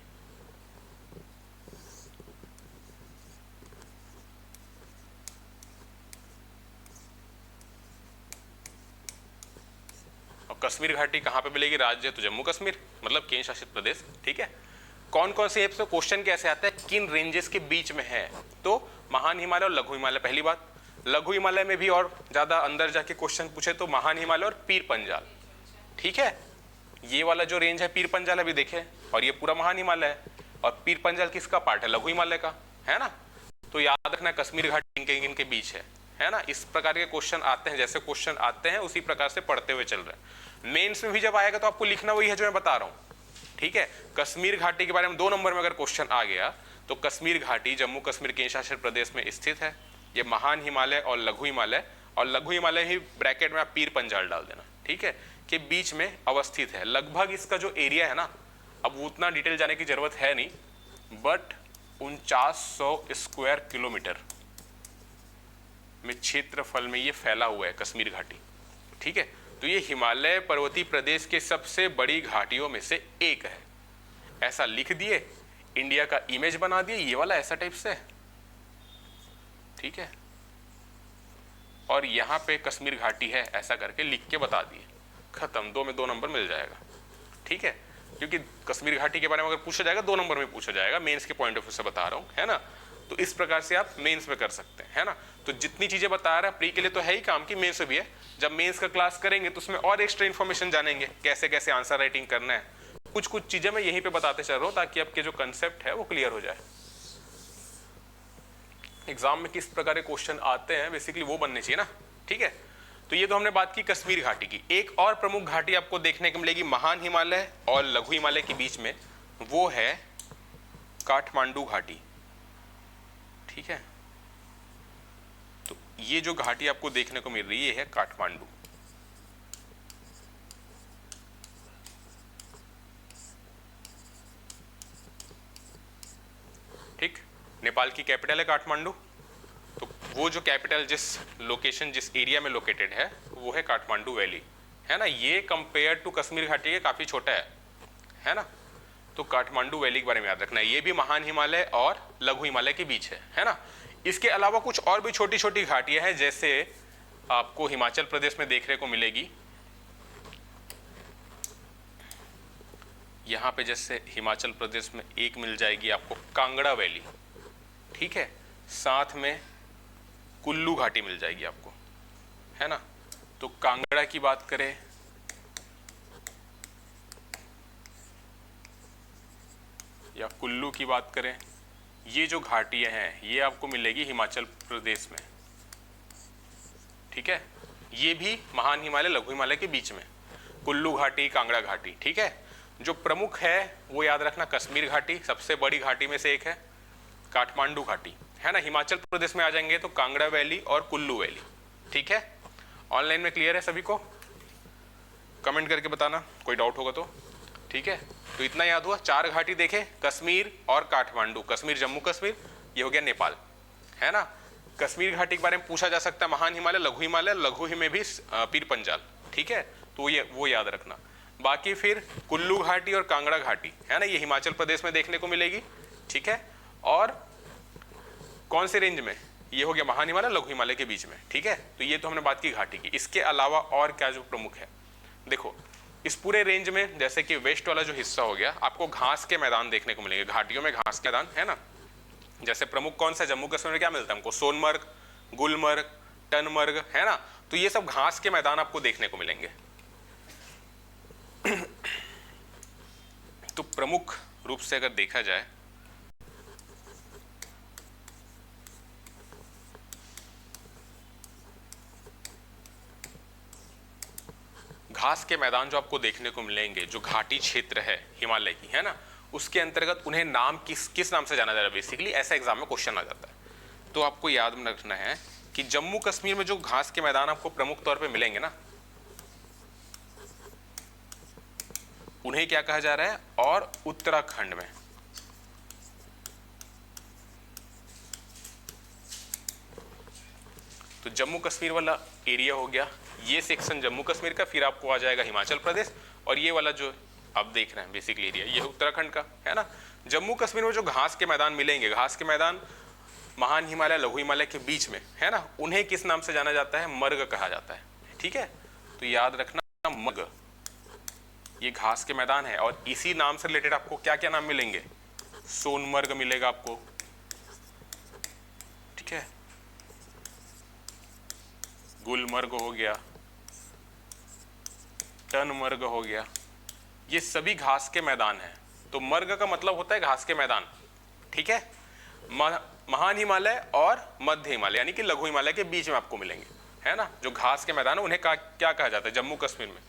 और कश्मीर घाटी कहाँ पे मिलेगी? राज्य तो जम्मू कश्मीर, मतलब केंद्र शासित प्रदेश। ठीक है, कौन कौन से क्वेश्चन कैसे आता है, किन रेंजेस के बीच में है? तो महान हिमालय और लघु हिमालय। पहली बात, लघु हिमालय में भी और ज्यादा अंदर जाके क्वेश्चन पूछे तो महान हिमालय और पीर पंजाल। ठीक है, ये वाला जो रेंज है पीर पंजाल अभी देखे, और ये पूरा महान हिमालय है, और पीर पंजाल किसका पार्ट है? लघु हिमालय का, है ना। तो याद रखना कश्मीर घाटी इनके बीच है ना। इस प्रकार के क्वेश्चन आते हैं, जैसे क्वेश्चन आते हैं उसी प्रकार से पढ़ते हुए चल रहे हैं। मेंस में भी जब आएगा तो आपको लिखना वही है जो मैं बता रहा हूँ। ठीक है, कश्मीर घाटी के बारे में 2 नंबर में अगर क्वेश्चन आ गया तो कश्मीर घाटी जम्मू कश्मीर केंद्र शासित प्रदेश में स्थित है। ये महान हिमालय और लघु हिमालय, और लघु हिमालय ही ब्रैकेट में आप पीर पंजाल डाल देना। ठीक है, के बीच में अवस्थित है। लगभग इसका जो एरिया है ना, अब उतना डिटेल जाने की जरूरत है नहीं, बट 4900 स्क्वायर किलोमीटर में क्षेत्रफल में ये फैला हुआ है कश्मीर घाटी। ठीक है, तो ये हिमालय पर्वतीय प्रदेश के सबसे बड़ी घाटियों में से एक है। ऐसा लिख दिए, इंडिया का इमेज बना दिए, ये वाला ऐसा टाइप से। ठीक है, और यहाँ पे कश्मीर घाटी है ऐसा करके लिख के बता दिए, खत्म। 2 में 2 नंबर मिल जाएगा। ठीक है, क्योंकि कश्मीर घाटी के बारे में अगर पूछा जाएगा 2 नंबर में पूछा जाएगा, मेंस के पॉइंट ऑफ व्यू से बता रहा हूँ, है ना। तो इस प्रकार से आप मेंस में कर सकते हैं, है ना। तो जितनी चीजें बता रहा है प्री के लिए तो है ही काम की, मेंस में भी है। जब मेंस का क्लास करेंगे तो उसमें और एक्स्ट्रा इन्फॉर्मेशन जानेंगे, कैसे कैसे आंसर राइटिंग करना है। कुछ चीजें मैं यहीं पे बताते चल रहा हूँ ताकि आपके जो कंसेप्ट है वो क्लियर हो जाए। एग्जाम में किस प्रकार के क्वेश्चन आते हैं बेसिकली वो बनने चाहिए ना। ठीक है, तो ये तो हमने बात की कश्मीर घाटी की। एक और प्रमुख घाटी आपको देखने को मिलेगी महान हिमालय और लघु हिमालय के बीच में, वो है काठमांडू घाटी। ठीक है, तो ये जो घाटी आपको देखने को मिल रही है काठमांडू। ठीक, नेपाल की कैपिटल है काठमांडू। तो वो जो कैपिटल जिस लोकेशन जिस एरिया में लोकेटेड है वो है काठमांडू वैली, है ना। ये कंपेयर टू कश्मीर घाटी के काफी छोटा है ना। तो काठमांडू वैली के बारे में याद रखना है, ये भी महान हिमालय और लघु हिमालय के बीच है ना। इसके अलावा कुछ और भी छोटी छोटी घाटियां हैं, जैसे आपको हिमाचल प्रदेश में देखने को मिलेगी। यहाँ पे जैसे हिमाचल प्रदेश में एक मिल जाएगी आपको कांगड़ा वैली। ठीक है, साथ में कुल्लू घाटी मिल जाएगी आपको, है ना। तो कांगड़ा की बात करें, या कुल्लू की बात करें, ये जो घाटियां हैं ये आपको मिलेगी हिमाचल प्रदेश में। ठीक है, ये भी महान हिमालय लघु हिमालय के बीच में, कुल्लू घाटी, कांगड़ा घाटी। ठीक है, जो प्रमुख है वो याद रखना कश्मीर घाटी सबसे बड़ी घाटी में से एक है, काठमांडू घाटी, है ना। हिमाचल प्रदेश में आ जाएंगे तो कांगड़ा वैली और कुल्लू वैली। ठीक है, ऑनलाइन में क्लियर है सभी को? कमेंट करके बताना कोई डाउट होगा तो। ठीक है, तो इतना याद हुआ, 4 घाटी देखे, कश्मीर और काठमांडू। कश्मीर जम्मू कश्मीर, ये हो गया नेपाल, है ना। कश्मीर घाटी के बारे में पूछा जा सकता है महान हिमालय, लघु हिमालय, लघु ही में भी पीर पंजाल। ठीक है, तो ये वो याद रखना। बाकी फिर कुल्लू घाटी और कांगड़ा घाटी, है ना, ये हिमाचल प्रदेश में देखने को मिलेगी। ठीक है, और कौन से रेंज में? ये हो गया महान हिमालय लघु हिमालय के बीच में। ठीक है, तो ये तो हमने बात की घाटी की। इसके अलावा और क्या जो प्रमुख है, देखो इस पूरे रेंज में जैसे कि वेस्ट वाला जो हिस्सा हो गया, आपको घास के मैदान देखने को मिलेंगे। घाटियों में घास के मैदान, है ना। जैसे प्रमुख कौन सा, जम्मू कश्मीर में क्या मिलता है हमको? सोनमर्ग, गुलमर्ग, टनमर्ग, है ना। तो ये सब घास के मैदान आपको देखने को मिलेंगे। तो प्रमुख रूप से अगर देखा जाए घास के मैदान जो आपको देखने को मिलेंगे, जो घाटी क्षेत्र है हिमालय की, है ना, उसके अंतर्गत उन्हें नाम किस नाम से जाना जा रहा है बेसिकली, ऐसा एग्जाम में क्वेश्चन आ जाता है। तो आपको याद रखना है कि जम्मू कश्मीर में जो घास के मैदान आपको प्रमुख तौर पे मिलेंगे ना, उन्हें क्या कहा जा रहा है, और उत्तराखंड में तो जम्मू कश्मीर वाला एरिया हो गया, ये सेक्शन जम्मू कश्मीर का, फिर आपको आ जाएगा हिमाचल प्रदेश, और ये वाला जो आप देख रहे हैं बेसिकली एरिया, ये उत्तराखंड का है ना। जम्मू कश्मीर में जो घास के मैदान मिलेंगे, घास के मैदान महान हिमालय, लघु हिमालय के बीच में है ना, उन्हें किस नाम से जाना जाता है? मर्ग कहा जाता है। ठीक है, तो याद रखना मर्ग, ये घास के मैदान है, और इसी नाम से रिलेटेड आपको क्या क्या नाम मिलेंगे? सोनमर्ग मिलेगा आपको, ठीक है, गुलमर्ग हो गया, टनमर्ग हो गया, ये सभी घास के मैदान हैं। तो मर्ग का मतलब होता है घास के मैदान। ठीक है, महान हिमालय और मध्य हिमालय यानी कि लघु हिमालय के बीच में आपको मिलेंगे, है ना, जो घास के मैदान है उन्हें क्या कहा जाता है? जम्मू कश्मीर में।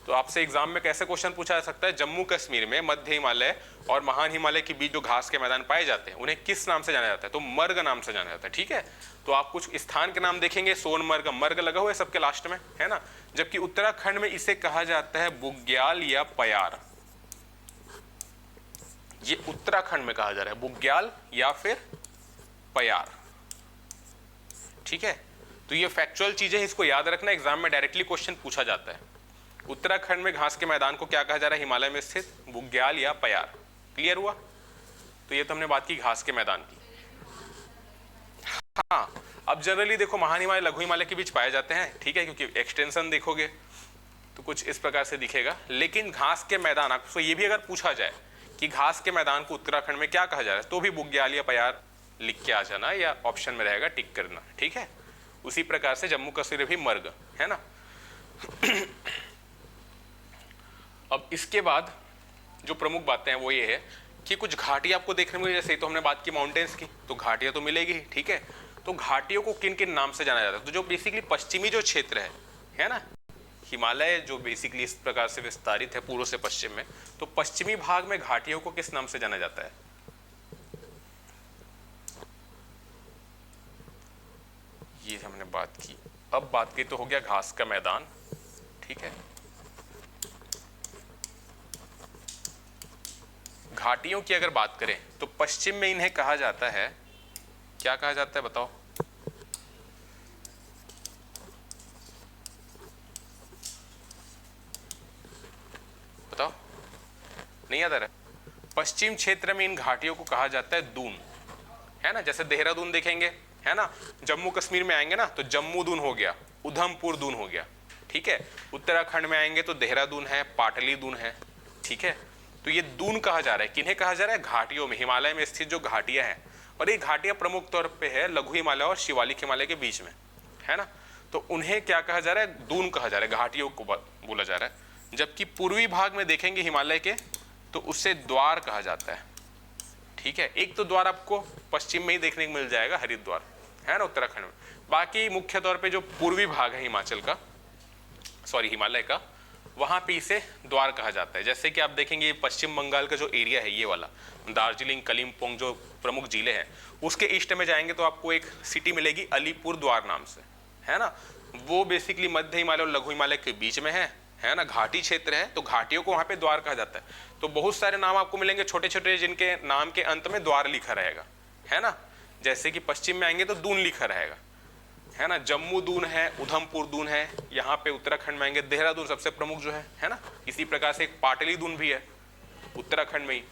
तो आपसे एग्जाम में कैसे क्वेश्चन पूछा जा सकता है? जम्मू कश्मीर में मध्य हिमालय और महान हिमालय के बीच जो घास के मैदान पाए जाते हैं उन्हें किस नाम से जाना जाता है? तो मर्ग नाम से जाना जाता है। ठीक है, तो आप कुछ स्थान के नाम देखेंगे, सोनमर्ग, मर्ग लगा हुआ है सबके लास्ट में, है ना। जबकि उत्तराखंड में इसे कहा जाता है बुग्याल या पयार। ये उत्तराखंड में कहा जा रहा है बुग्याल या फिर पयार। ठीक है, तो ये फैक्चुअल चीजें, इसको याद रखना, एग्जाम में डायरेक्टली क्वेश्चन पूछा जाता है। उत्तराखंड में घास के मैदान को क्या कहा जा रहा है? हिमालय में स्थित बुग्याल या पयार। क्लियर हुआ? तो ये तो हमने बात की घास के मैदान की। हाँ, अब जनरली देखो महान हिमालय लघु हिमालय के बीच पाए जाते हैं, ठीक है, क्योंकि एक्सटेंशन देखोगे तो कुछ इस प्रकार से दिखेगा। लेकिन घास के मैदान, आपको ये भी अगर पूछा जाए कि घास के मैदान को उत्तराखंड में क्या कहा जा रहा है, तो भी बुग्याल या पयार लिख के आ जाना, या ऑप्शन में रहेगा टिक करना। ठीक है, उसी प्रकार से जम्मू कश्मीर भी मर्ग है ना। अब इसके बाद जो प्रमुख बातें हैं वो ये है कि कुछ घाटियां आपको देखने में, जैसे तो हमने बात की माउंटेन्स की, तो घाटियां तो मिलेगी। ठीक है, तो घाटियों को किन किन नाम से जाना जाता है? तो जो बेसिकली पश्चिमी जो क्षेत्र है ना, हिमालय जो बेसिकली इस प्रकार से विस्तारित है पूर्व से पश्चिम में, तो पश्चिमी भाग में घाटियों को किस नाम से जाना जाता है? ये हमने बात की। अब बात की तो हो गया घास का मैदान। ठीक है, घाटियों की अगर बात करें तो पश्चिम में इन्हें कहा जाता है, क्या कहा जाता है बताओ? बताओ, नहीं याद आ रहा? पश्चिम क्षेत्र में इन घाटियों को कहा जाता है दून, है ना। जैसे देहरादून देखेंगे, है ना, जम्मू कश्मीर में आएंगे ना तो जम्मू दून हो गया, उधमपुर दून हो गया। ठीक है, उत्तराखंड में आएंगे तो देहरादून है, पाटली दून है। ठीक है, तो ये दून कहा जा रहा है, किन्हें कहा जा रहा है? घाटियों में, हिमालय में स्थित जो घाटियां हैं, और ये घाटियां प्रमुख तौर पे है लघु हिमालय और शिवालिक हिमालय के बीच में, है ना। तो उन्हें क्या कहा जा रहा है? दून कहा जा रहा है, घाटियों को बोला जा रहा है। जबकि पूर्वी भाग में देखेंगे हिमालय के, तो उसे द्वार कहा जाता है। ठीक है, एक तो द्वार आपको पश्चिम में ही देखने को मिल जाएगा, हरिद्वार, है ना, उत्तराखंड में। बाकी मुख्य तौर पे जो पूर्वी भाग है हिमाचल का, सॉरी हिमालय का, वहां पे इसे द्वार कहा जाता है। जैसे कि आप देखेंगे पश्चिम बंगाल का जो एरिया है, ये वाला दार्जिलिंग, कलिम्पोंग जो प्रमुख जिले हैं, उसके ईस्ट में जाएंगे तो आपको एक सिटी मिलेगी अलीपुर द्वार नाम से, है ना। वो बेसिकली मध्य हिमालय और लघु हिमालय के बीच में है ना, घाटी क्षेत्र है, तो घाटियों को वहां पे द्वार कहा जाता है। तो बहुत सारे नाम आपको मिलेंगे छोटे छोटे, जिनके नाम के अंत में द्वार लिखा रहेगा, है ना। जैसे कि पश्चिम में आएंगे तो दून लिखा रहेगा, है ना, जम्मू दून है, उधमपुर दून है। यहाँ पे उत्तराखंड में आएंगे देहरादून सबसे प्रमुख जो है ना। इसी प्रकार से एक पाटली दून भी है उत्तराखंड में ही।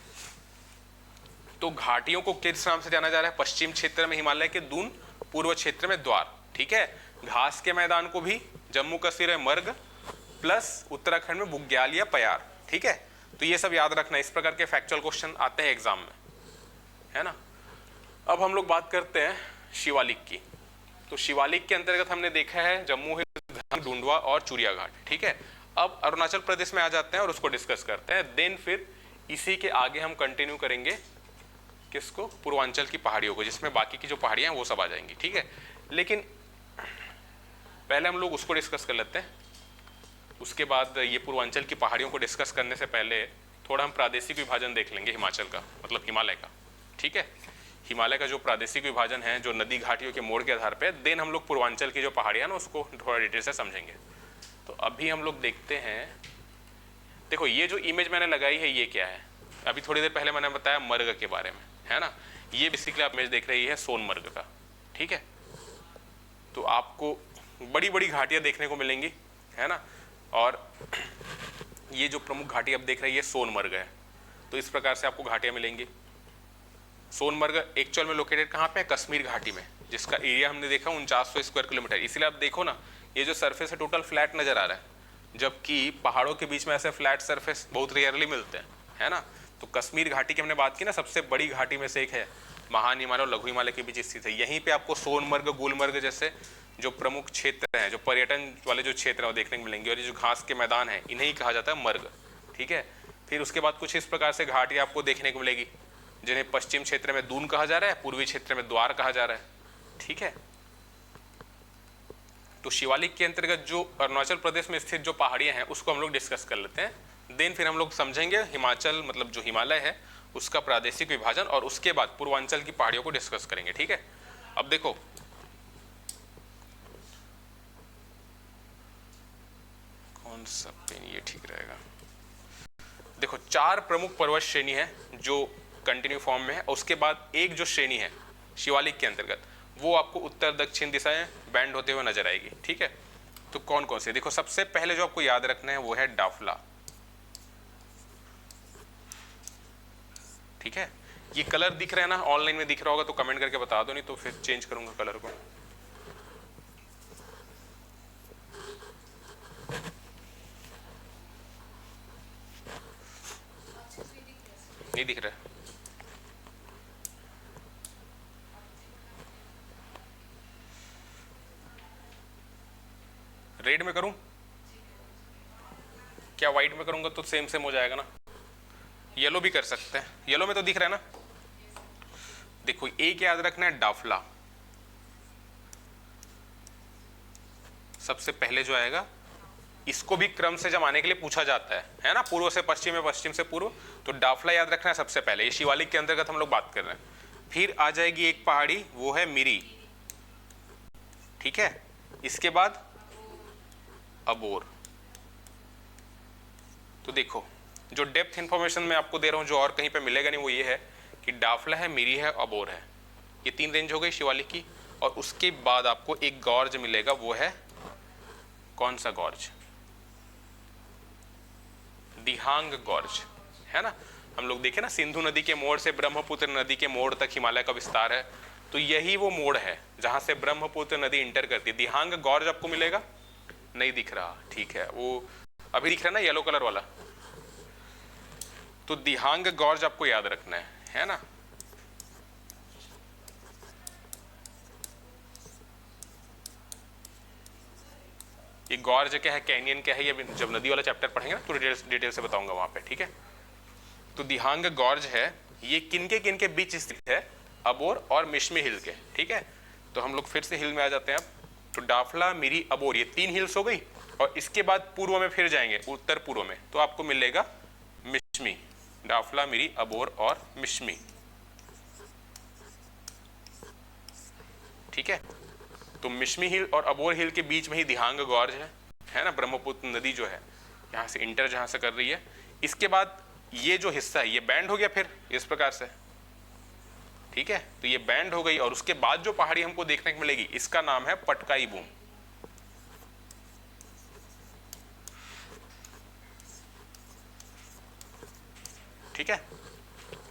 तो घाटियों को किस नाम से जाना जा रहा है? पश्चिम क्षेत्र में हिमालय के दून, पूर्व क्षेत्र में द्वार। ठीक है, घास के मैदान को भी जम्मू कश्मीर में मर्ग, प्लस उत्तराखंड में बुग्याल या पयार। ठीक है, तो ये सब याद रखना, इस प्रकार के फैक्चुअल क्वेश्चन आते हैं एग्जाम में, है ना। अब हम लोग बात करते हैं शिवालिक की। तो शिवालिक के अंतर्गत हमने देखा है जम्मू है, डूंडवा और चूरिया घाट। ठीक है, अब अरुणाचल प्रदेश में आ जाते हैं और उसको डिस्कस करते हैं। देन फिर इसी के आगे हम कंटिन्यू करेंगे किसको? पूर्वांचल की पहाड़ियों को, जिसमें बाकी की जो पहाड़ियां हैं वो सब आ जाएंगी। ठीक है, लेकिन पहले हम लोग उसको डिस्कस कर लेते हैं। उसके बाद ये पूर्वांचल की पहाड़ियों को डिस्कस करने से पहले थोड़ा हम प्रादेशिक विभाजन देख लेंगे हिमाचल का, मतलब हिमालय का। ठीक है, हिमालय का जो प्रादेशिक विभाजन है, जो नदी घाटियों के मोड़ के आधार पे, देन हम लोग पूर्वांचल की जो पहाड़ियां ना उसको थोड़ा डिटेल से समझेंगे। तो अभी हम लोग देखते हैं, देखो ये जो इमेज मैंने लगाई है ये क्या है? अभी थोड़ी देर पहले मैंने बताया मर्ग के बारे में, है ना। ये बेसिकली आप इमेज देख रही है सोनमर्ग का। ठीक है, तो आपको बड़ी बड़ी घाटियां देखने को मिलेंगी, है ना। और ये जो प्रमुख घाटी आप देख रहे हैं ये सोनमर्ग है। तो इस प्रकार से आपको घाटियां मिलेंगी। सोनमर्ग एक्चुअल में लोकेटेड कहाँ पे है? कश्मीर घाटी में, जिसका एरिया हमने देखा 4900 स्क्वायर किलोमीटर। इसीलिए आप देखो ना, ये जो सरफेस है टोटल फ्लैट नजर आ रहा है, जबकि पहाड़ों के बीच में ऐसे फ्लैट सरफेस बहुत रेयरली मिलते हैं, है ना। तो कश्मीर घाटी की हमने बात की ना, सबसे बड़ी घाटी में से एक है, महान हिमालय और लघु हिमालय के बीच स्थित है। यहीं पे आपको सोनमर्ग, गुलमर्ग जैसे जो प्रमुख क्षेत्र हैं, जो पर्यटन वाले जो क्षेत्र हैं वो देखने को मिलेंगे। और ये जो घास के मैदान है इन्हें ही कहा जाता है मर्ग, ठीक है। फिर उसके बाद कुछ इस प्रकार से घाटियां आपको देखने को मिलेगी, जिन्हें पश्चिम क्षेत्र में दून कहा जा रहा है, पूर्वी क्षेत्र में द्वार कहा जा रहा है, ठीक है। तो शिवालिक के अंतर्गत जो अरुणाचल प्रदेश में स्थित जो पहाड़ियां हैं उसको हम लोग डिस्कस कर लेते हैं। देन फिर हम लोग समझेंगे हिमाचल मतलब जो हिमालय है उसका प्रादेशिक विभाजन, और उसके बाद पूर्वांचल की पहाड़ियों को डिस्कस करेंगे, ठीक है। अब देखो, कौन सा पेन ये ठीक रहेगा। देखो 4 प्रमुख पर्वत श्रेणी है जो कंटिन्यू फॉर्म में है, और उसके बाद एक जो श्रेणी है शिवालिक के अंतर्गत वो आपको उत्तर दक्षिण दिशाएं बैंड होते हुए नजर आएगी, ठीक है। तो कौन कौन से, देखो सबसे पहले जो आपको याद रखना है वो है डाफला, ठीक है। ये कलर दिख रहा है ना, ऑनलाइन में दिख रहा होगा तो कमेंट करके बता दो, नहीं तो फिर चेंज करूंगा कलर को। नहीं दिख रहा है, रेड में करूं क्या? व्हाइट में करूंगा तो सेम सेम हो जाएगा ना। येलो भी कर सकते हैं, येलो में तो दिख रहा है ना। देखो एक याद रखना है डाफला, सबसे पहले जो आएगा, इसको भी क्रम से जमाने के लिए पूछा जाता है ना, पूर्व से पश्चिम में पश्चिम से पूर्व। तो डाफला याद रखना है सबसे पहले, ये शिवालिक के अंतर्गत हम लोग बात कर रहे हैं। फिर आ जाएगी एक पहाड़ी, वो है मिरी, ठीक है। इसके बाद अबोर। तो देखो जो डेप्थ इंफॉर्मेशन मैं आपको दे रहा हूं, जो और कहीं पे मिलेगा नहीं, वो ये है कि डाफला है, मिरी है, अबोर है। ये 3 रेंज हो गई शिवालिक की। और उसके बाद आपको एक गॉर्ज मिलेगा, वो है कौन सा गॉर्ज? दिहांग गॉर्ज, है ना। हम लोग देखे ना सिंधु नदी के मोड़ से ब्रह्मपुत्र नदी के मोड़ तक हिमालय का विस्तार है, तो यही वो मोड़ है जहां से ब्रह्मपुत्र नदी इंटर करती है। दिहांग गॉर्ज आपको मिलेगा, नहीं दिख रहा, ठीक है, वो अभी दिख रहा है ना येलो कलर वाला। तो दिहांग गॉर्ज आपको याद रखना है ना। ये गॉर्ज क्या है, कैनियन क्या है, ये जब नदी वाला चैप्टर पढ़ेंगे ना तो डिटेल से बताऊंगा वहां पे, ठीक है। तो दिहांग गॉर्ज है, ये किनके बीच स्थित है? अबोर और मिश्मी हिल के, ठीक है। तो हम लोग फिर से हिल में आ जाते हैं अब। तो डाफला, मिरी, अबोर, ये 3 हिल्स हो गई। और इसके बाद पूर्व में फिर जाएंगे, उत्तर पूर्व में, तो आपको मिलेगा मिश्मी। डाफला, मिरी, अबोर और मिश्मी, ठीक है। तो मिश्मी हिल और अबोर हिल के बीच में ही दिहांग गॉर्ज है ना, ब्रह्मपुत्र नदी जो है यहाँ से इंटर जहाँ से कर रही है। इसके बाद ये जो हिस्सा है ये बैंड हो गया फिर इस प्रकार से, ठीक है। तो ये बैंड हो गई, और उसके बाद जो पहाड़ी हमको देखने को मिलेगी इसका नाम है पटकाई बूम, ठीक है।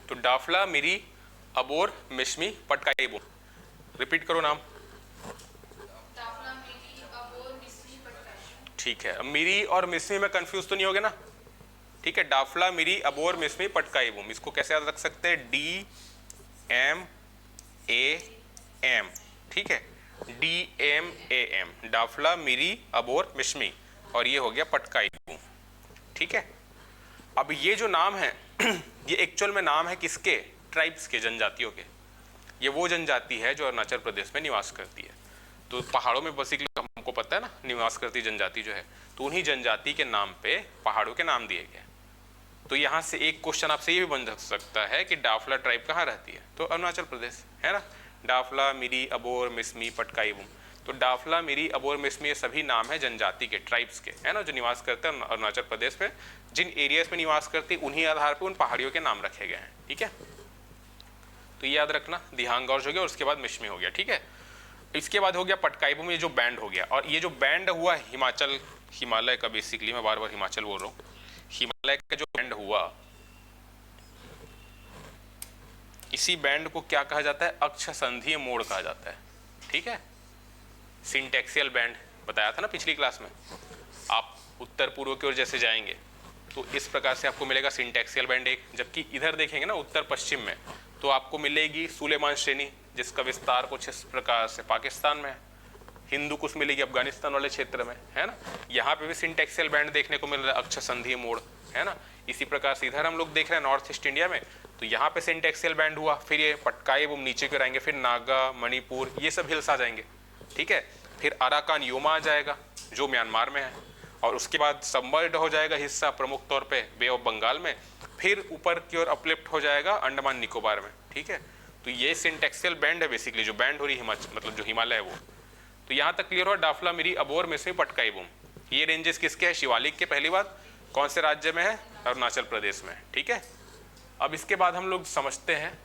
तो डाफला, मिरी, अबोर, मिश्मी, पटकाई बूम, रिपीट करो नाम, ठीक है। मिरी और मिश्मी में कंफ्यूज तो नहीं हो गया ना, ठीक है। डाफला, मिरी, अबोर, मिश्मी, पटकाई बूम, इसको कैसे याद रख सकते हैं? DMAM, ठीक है, DMAM, डाफला, मिरी, अबोर, मिश्मी, और ये हो गया पटकाई बूम, ठीक है। अब ये जो नाम है ये एक्चुअल में नाम है किसके? ट्राइब्स के, जनजातियों के। ये वो जनजाति है जो अरुणाचल प्रदेश में निवास करती है। तो पहाड़ों में बेसिकली हमको पता है ना निवास करती जनजाति जो है, तो उन्हीं जनजाति के नाम पे पहाड़ों के नाम दिए गए। तो यहाँ से एक क्वेश्चन आपसे ये भी बन सकता है कि डाफला ट्राइब कहाँ रहती है? तो अरुणाचल प्रदेश, है ना। डाफला, मिरी, अबोर, मिश्मी, पटकाई बूम। तो डाफला, मिरी, अबोर, मिश्मी ये सभी नाम है जनजाति के, ट्राइब्स के, है ना, जो निवास करते हैं अरुणाचल प्रदेश में। जिन एरियाज में निवास करती है उन्हीं आधार पर उन पहाड़ियों के नाम रखे गए हैं, ठीक है। तो ये याद रखना, दिहांग गॉर्ज हो गया और उसके बाद मिश्मी हो गया, ठीक है। इसके बाद हो गया पटकाई भूमि, ये जो बैंड हो गया, और ये जो बैंड हुआ हिमाचल, हिमालय का, बेसिकली मैं बार बार हिमाचल बोल रहा हूँ, हिमालय का जो बैंड हुआ, इसी बैंड को क्या कहा जाता है? अक्षसंधीय मोड़ कहा जाता है। ठीक है, सिंटेक्सियल बैंड बताया था ना पिछली क्लास में। आप उत्तर पूर्व की ओर जैसे जाएंगे तो इस प्रकार से आपको मिलेगा सिंटेक्सियल बैंड एक, जबकि इधर देखेंगे ना उत्तर पश्चिम में तो आपको मिलेगी सुलेमान श्रेणी, जिसका विस्तार कुछ इस प्रकार से पाकिस्तान में है। हिंदू कुश मिलेगी अफगानिस्तान वाले क्षेत्र में, है ना। यहाँ पे भी सिंटेक्सियल बैंड देखने को मिल रहा है, अक्षसंधीय मोड़, है ना। इसी प्रकार से इधर हम लोग देख रहे हैं नॉर्थ ईस्ट इंडिया में, तो यहाँ पे सिंटेक्सियल बैंड हुआ, फिर ये पटकाई वो नीचे की ओर आएंगे, फिर नागा, मणिपुर, ये सब हिल्स आ जाएंगे। ठीक है, फिर अराकान योमा आ जाएगा जो म्यांमार में है, और उसके बाद सबमर्ज्ड हो जाएगा हिस्सा प्रमुख तौर पे बे ऑफ बंगाल में, फिर ऊपर की ओर अपलिफ्ट हो जाएगा अंडमान निकोबार में। ठीक है, तो ये सिंटेक्सियल बैंड है बेसिकली, जो बैंड हो रही हिमाचल मतलब जो हिमालय है वो। तो यहाँ तक क्लियर हुआ, डाफला मिरी अबोर में से पटकाई बूम। ये रेंजेस किसके हैं? शिवालिक के। पहली बात कौन से राज्य में है? अरुणाचल प्रदेश में। ठीक है, अब इसके बाद हम लोग समझते हैं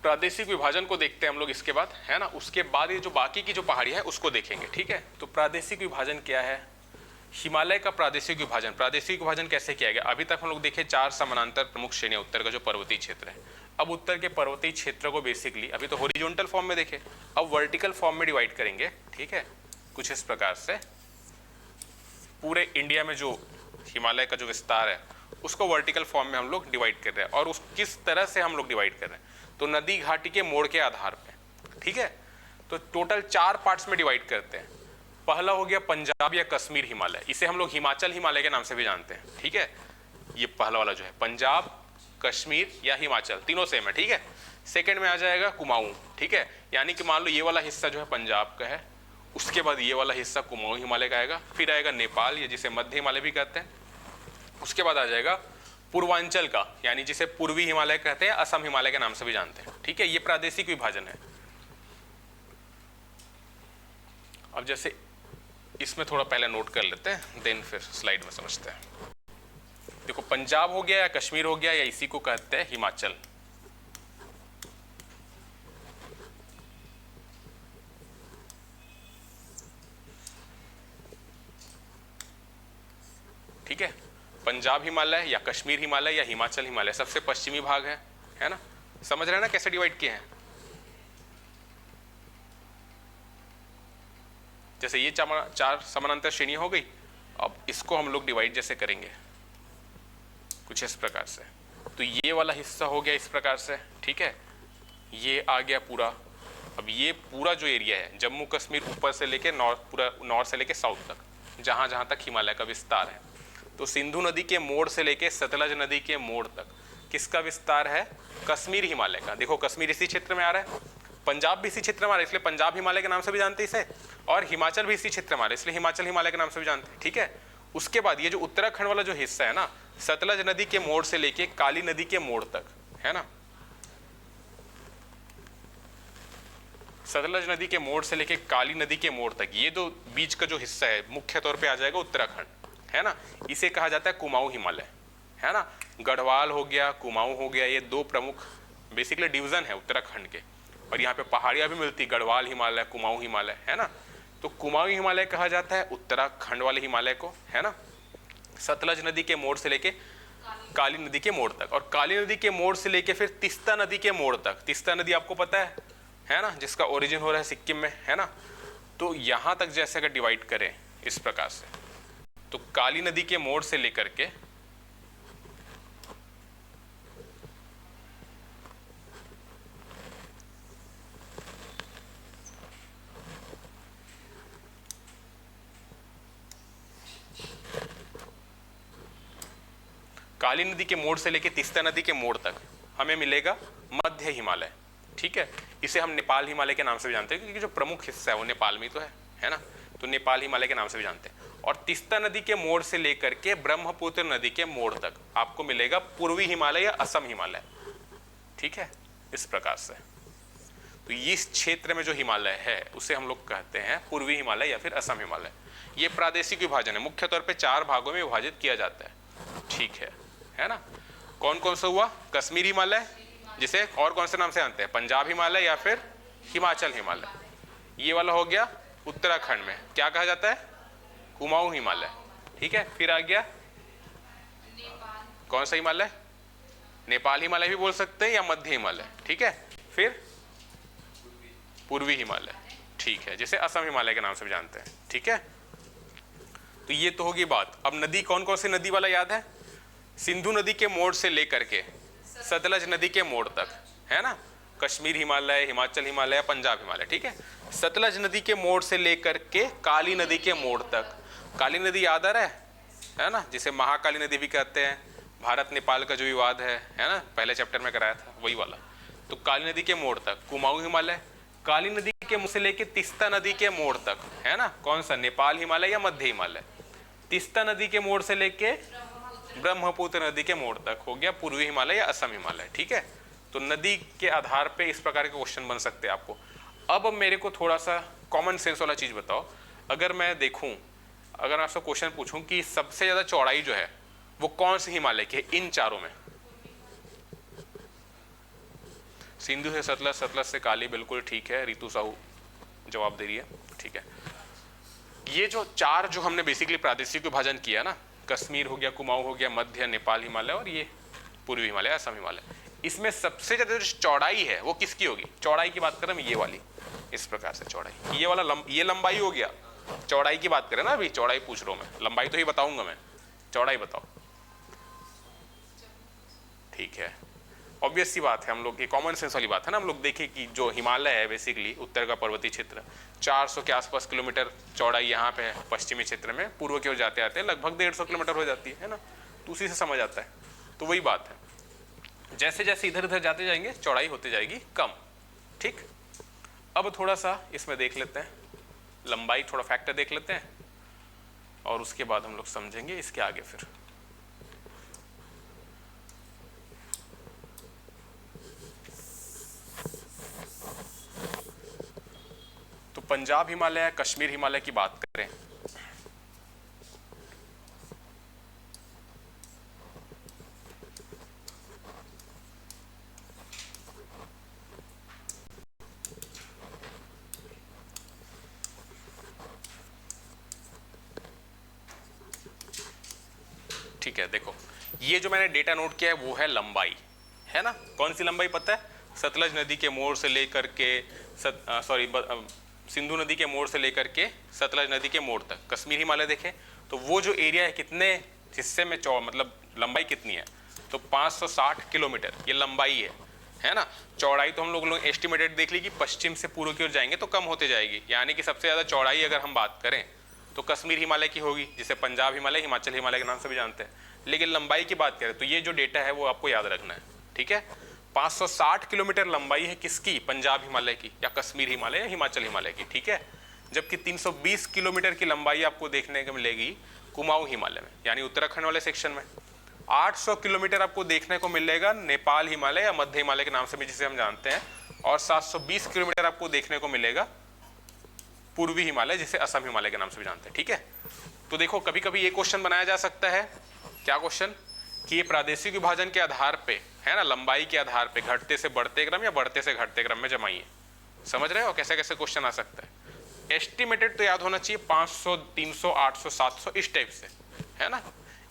प्रादेशिक विभाजन को, देखते हैं हम लोग इसके बाद, है ना। उसके बाद ये जो बाकी की जो पहाड़ी है उसको देखेंगे। ठीक है, तो प्रादेशिक विभाजन क्या है? हिमालय का प्रादेशिक विभाजन, प्रादेशिक विभाजन कैसे किया गया? अभी तक हम लोग देखे 4 समानांतर प्रमुख श्रेणियां उत्तर का जो पर्वतीय क्षेत्र है। अब उत्तर के पर्वतीय क्षेत्र को बेसिकली अभी तो हॉरिजॉन्टल फॉर्म में देखे, अब वर्टिकल फॉर्म में डिवाइड करेंगे। ठीक है, कुछ इस प्रकार से पूरे इंडिया में जो हिमालय का जो विस्तार है उसको वर्टिकल फॉर्म में हम लोग डिवाइड कर रहे हैं। और उस किस तरह से हम लोग डिवाइड कर रहे हैं? तो नदी घाटी के मोड़ के आधार पे। ठीक है, तो टोटल 4 पार्ट्स में डिवाइड करते हैं। पहला हो गया पंजाब या कश्मीर हिमालय, इसे हम लोग हिमाचल हिमालय के नाम से भी जानते हैं। ठीक है, ये पहला वाला जो है पंजाब, कश्मीर या हिमाचल, तीनों सेम है। ठीक है, सेकंड में आ जाएगा कुमाऊं। ठीक है, यानी कि मान लो ये वाला हिस्सा जो है पंजाब का है, उसके बाद ये वाला हिस्सा कुमाऊं हिमालय का आएगा, फिर आएगा नेपाल, या जिसे मध्य हिमालय भी कहते हैं। उसके बाद आ जाएगा पूर्वांचल का, यानी जिसे पूर्वी हिमालय कहते हैं, असम हिमालय के नाम से भी जानते हैं। ठीक है, ये प्रादेशिक विभाजन है। अब जैसे इसमें थोड़ा पहले नोट कर लेते हैं, देन फिर स्लाइड में समझते हैं। देखो, पंजाब हो गया या कश्मीर हो गया, या इसी को कहते हैं हिमाचल। ठीक है, पंजाब हिमालय या कश्मीर हिमालय या हिमाचल हिमालय सबसे पश्चिमी भाग है ना। समझ रहे हैं ना कैसे डिवाइड किए हैं? जैसे ये 4 समानांतर श्रेणियां हो गई, अब इसको हम लोग डिवाइड जैसे करेंगे कुछ इस प्रकार से, तो ये वाला हिस्सा हो गया इस प्रकार से। ठीक है, ये आ गया पूरा। अब ये पूरा जो एरिया है जम्मू कश्मीर ऊपर से लेके नॉर्थ, पूरा नॉर्थ से लेके साउथ तक, जहां जहां तक हिमालय का विस्तार है, तो सिंधु नदी के मोड़ से लेके सतलज नदी के मोड़ तक किसका विस्तार है? कश्मीर हिमालय का। देखो, कश्मीर इसी क्षेत्र में आ रहा है, पंजाब भी इसी क्षेत्र में आ रहा है, इसलिए पंजाब हिमालय के नाम से भी जानते हैं इसे, और हिमाचल भी इसी क्षेत्र में आ रहा है, इसलिए हिमाचल हिमालय के नाम से भी जानते हैं। ठीक है, उसके बाद ये जो उत्तराखंड वाला जो हिस्सा है ना, सतलज नदी के मोड़ से लेके काली नदी के मोड़ तक, है ना, सतलज नदी के मोड़ से लेके काली नदी के मोड़ तक, ये जो बीच का जो हिस्सा है मुख्य तौर पे आ जाएगा उत्तराखंड, है ना। इसे कहा जाता है कुमाऊं हिमालय, है ना। गढ़वाल हो गया, कुमाऊं हो गया, ये 2 प्रमुख बेसिकली डिवीजन है उत्तराखंड के, और यहाँ पे पहाड़ियाँ भी मिलती, गढ़वाल हिमालय, कुमाऊं हिमालय, है ना। तो कुमाऊं हिमालय कहा जाता है उत्तराखंड वाले हिमालय को, है ना। सतलज नदी के मोड़ से लेके काली नदी के मोड़ तक, और काली नदी के मोड़ से लेके फिर तीस्ता नदी के मोड़ तक। तीस्ता नदी आपको पता है ना, जिसका ओरिजिन हो रहा है सिक्किम में, है ना। तो यहाँ तक जैसे अगर डिवाइड करें इस प्रकार से, तो काली नदी के मोड़ से लेकर के काली नदी के मोड़ से लेके तीस्ता नदी के मोड़ तक हमें मिलेगा मध्य हिमालय। ठीक है, इसे हम नेपाल हिमालय के नाम से भी जानते हैं, क्योंकि जो प्रमुख हिस्सा है वो नेपाल में तो है ना, तो नेपाल हिमालय के नाम से भी जानते हैं। और तीस्ता नदी के मोड़ से लेकर के ब्रह्मपुत्र नदी के मोड़ तक आपको मिलेगा पूर्वी हिमालय या असम हिमालय। ठीक है, इस प्रकार से। तो इस क्षेत्र में जो हिमालय है उसे हम लोग कहते हैं पूर्वी हिमालय या फिर असम हिमालय। ये प्रादेशिक विभाजन है, मुख्य तौर पे 4 भागों में विभाजित किया जाता है। ठीक है ना। कौन कौन सा हुआ? कश्मीर हिमालय, जिसे और कौन से नाम से जानते हैं? पंजाब हिमालय या फिर हिमाचल हिमालय। ये वाला हो गया उत्तराखंड में, क्या कहा जाता है? कुमाऊं हिमालय। ठीक है, फिर आ गया कौन सा हिमालय? नेपाल हिमालय भी बोल सकते हैं या मध्य हिमालय। ठीक है, फिर पूर्वी हिमालय। ठीक है, जैसे असम हिमालय के नाम से भी जानते हैं। ठीक है, तो ये तो होगी बात। अब नदी कौन कौन सी नदी वाला याद है? सिंधु नदी के मोड़ से लेकर के सतलज नदी के मोड़ तक, है ना? कश्मीर हिमालय, हिमाचल हिमालय, पंजाब हिमालय। ठीक है, सतलज नदी के मोड़ से लेकर के काली नदी के मोड़ तक। काली नदी याद आ रहा है ना, जिसे महाकाली नदी भी कहते हैं। भारत नेपाल का जो विवाद है ना, पहले चैप्टर में कराया था वही वाला। तो काली नदी के मोड़ तक कुमाऊं हिमालय, काली नदी के मुंह से लेके तीस्ता नदी के मोड़ तक, है ना? कौन सा? नेपाल हिमालय या मध्य हिमालय? तीस्ता नदी के मोड़ से लेके ब्रह्मपुत्र नदी के मोड़ तक हो गया पूर्वी हिमालय या असम हिमालय। ठीक है, तो नदी के आधार पे इस प्रकार के क्वेश्चन बन सकते हैं आपको। अब मेरे को थोड़ा सा कॉमन सेंस वाला चीज बताओ। अगर मैं देखूं, अगर मैं आपसे क्वेश्चन पूछूं कि सबसे ज्यादा चौड़ाई जो है वो कौन से हिमालय की है इन चारों में? सिंधु से सतलज, सतलज से काली, बिल्कुल ठीक है, रितु साहू जवाब दे रही है। ठीक है, ये जो चार जो हमने बेसिकली प्रादेशिक विभाजन किया ना, कश्मीर हो गया, कुमाऊं हो गया, मध्य नेपाल हिमालय और ये पूर्वी हिमालय, असम हिमालय, इसमें सबसे ज्यादा जो चौड़ाई है वो किसकी होगी? चौड़ाई की बात करें ये वाली, इस प्रकार से चौड़ाई, ये वाला ये लंबाई हो गया। चौड़ाई की बात करें ना, अभी चौड़ाई पूछ रहा हूं मैं, लंबाई तो ही बताऊंगा मैं, चौड़ाई बताओ। ठीक है, ऑब्वियस सी बात है, हम लोग ये कॉमन सेंस वाली बात है ना। हम लोग देखें कि जो हिमालय है बेसिकली उत्तर का पर्वतीय क्षेत्र 400 के आसपास किलोमीटर चौड़ाई यहाँ पे है, पश्चिमी क्षेत्र में पूर्व की ओर जाते आते लगभग 150 किलोमीटर हो जाती है ना, तो उसी से समझ आता है। तो वही बात है, जैसे जैसे इधर उधर जाते जाएंगे चौड़ाई होती जाएगी कम। ठीक, अब थोड़ा सा इसमें देख लेते हैं, लंबाई थोड़ा फैक्टर देख लेते हैं और उसके बाद हम लोग समझेंगे इसके आगे। फिर तो पंजाब हिमालय, कश्मीर हिमालय की बात करें, ठीक है, देखो ये जो मैंने डेटा नोट किया है वो है लंबाई, है ना? कौन सी लंबाई पता है? सतलज नदी के मोड़ से लेकर के सिंधु नदी के मोड़ से लेकर के सतलज नदी के मोड़ तक। कश्मीर हिमालय देखें तो वो जो एरिया है कितने हिस्से में मतलब लंबाई कितनी है? तो 560 किलोमीटर ये लंबाई है ना? चौड़ाई तो हम लोग एस्टिमेटेड देख ली कि पश्चिम से पूर्व की ओर जाएंगे तो कम होते जाएगी, यानी कि सबसे ज़्यादा चौड़ाई अगर हम बात करें तो कश्मीर हिमालय की होगी, जिसे पंजाब हिमालय, हिमाचल हिमालय के नाम से भी जानते हैं। लेकिन लंबाई की बात करें तो ये जो डेटा है वो आपको याद रखना है। ठीक है, 560 किलोमीटर लंबाई है किसकी? पंजाब हिमालय की या कश्मीर हिमालय या हिमाचल हिमालय की। ठीक है, जबकि 320 किलोमीटर की लंबाई आपको देखने को मिलेगी कुमाऊं हिमालय में, यानी उत्तराखंड वाले सेक्शन में। 800 किलोमीटर आपको देखने को मिलेगा नेपाल हिमालय या मध्य हिमालय के नाम से भी जिसे हम जानते हैं, और 720 किलोमीटर आपको देखने को मिलेगा पूर्वी हिमालय, जिसे असम हिमालय के नाम से भी जानते हैं। ठीक है, तो देखो कभी कभी ये क्वेश्चन बनाया जा सकता है, क्या क्वेश्चन? कि ये प्रादेशिक विभाजन के आधार पे, है ना, लंबाई के आधार पे घटते से बढ़ते क्रम या बढ़ते से घटते क्रम में जमाइए। समझ रहे हो कैसे कैसे क्वेश्चन आ सकता है? एस्टिमेटेड तो याद होना चाहिए 500, 300, 800, 700 इस टाइप से, है ना?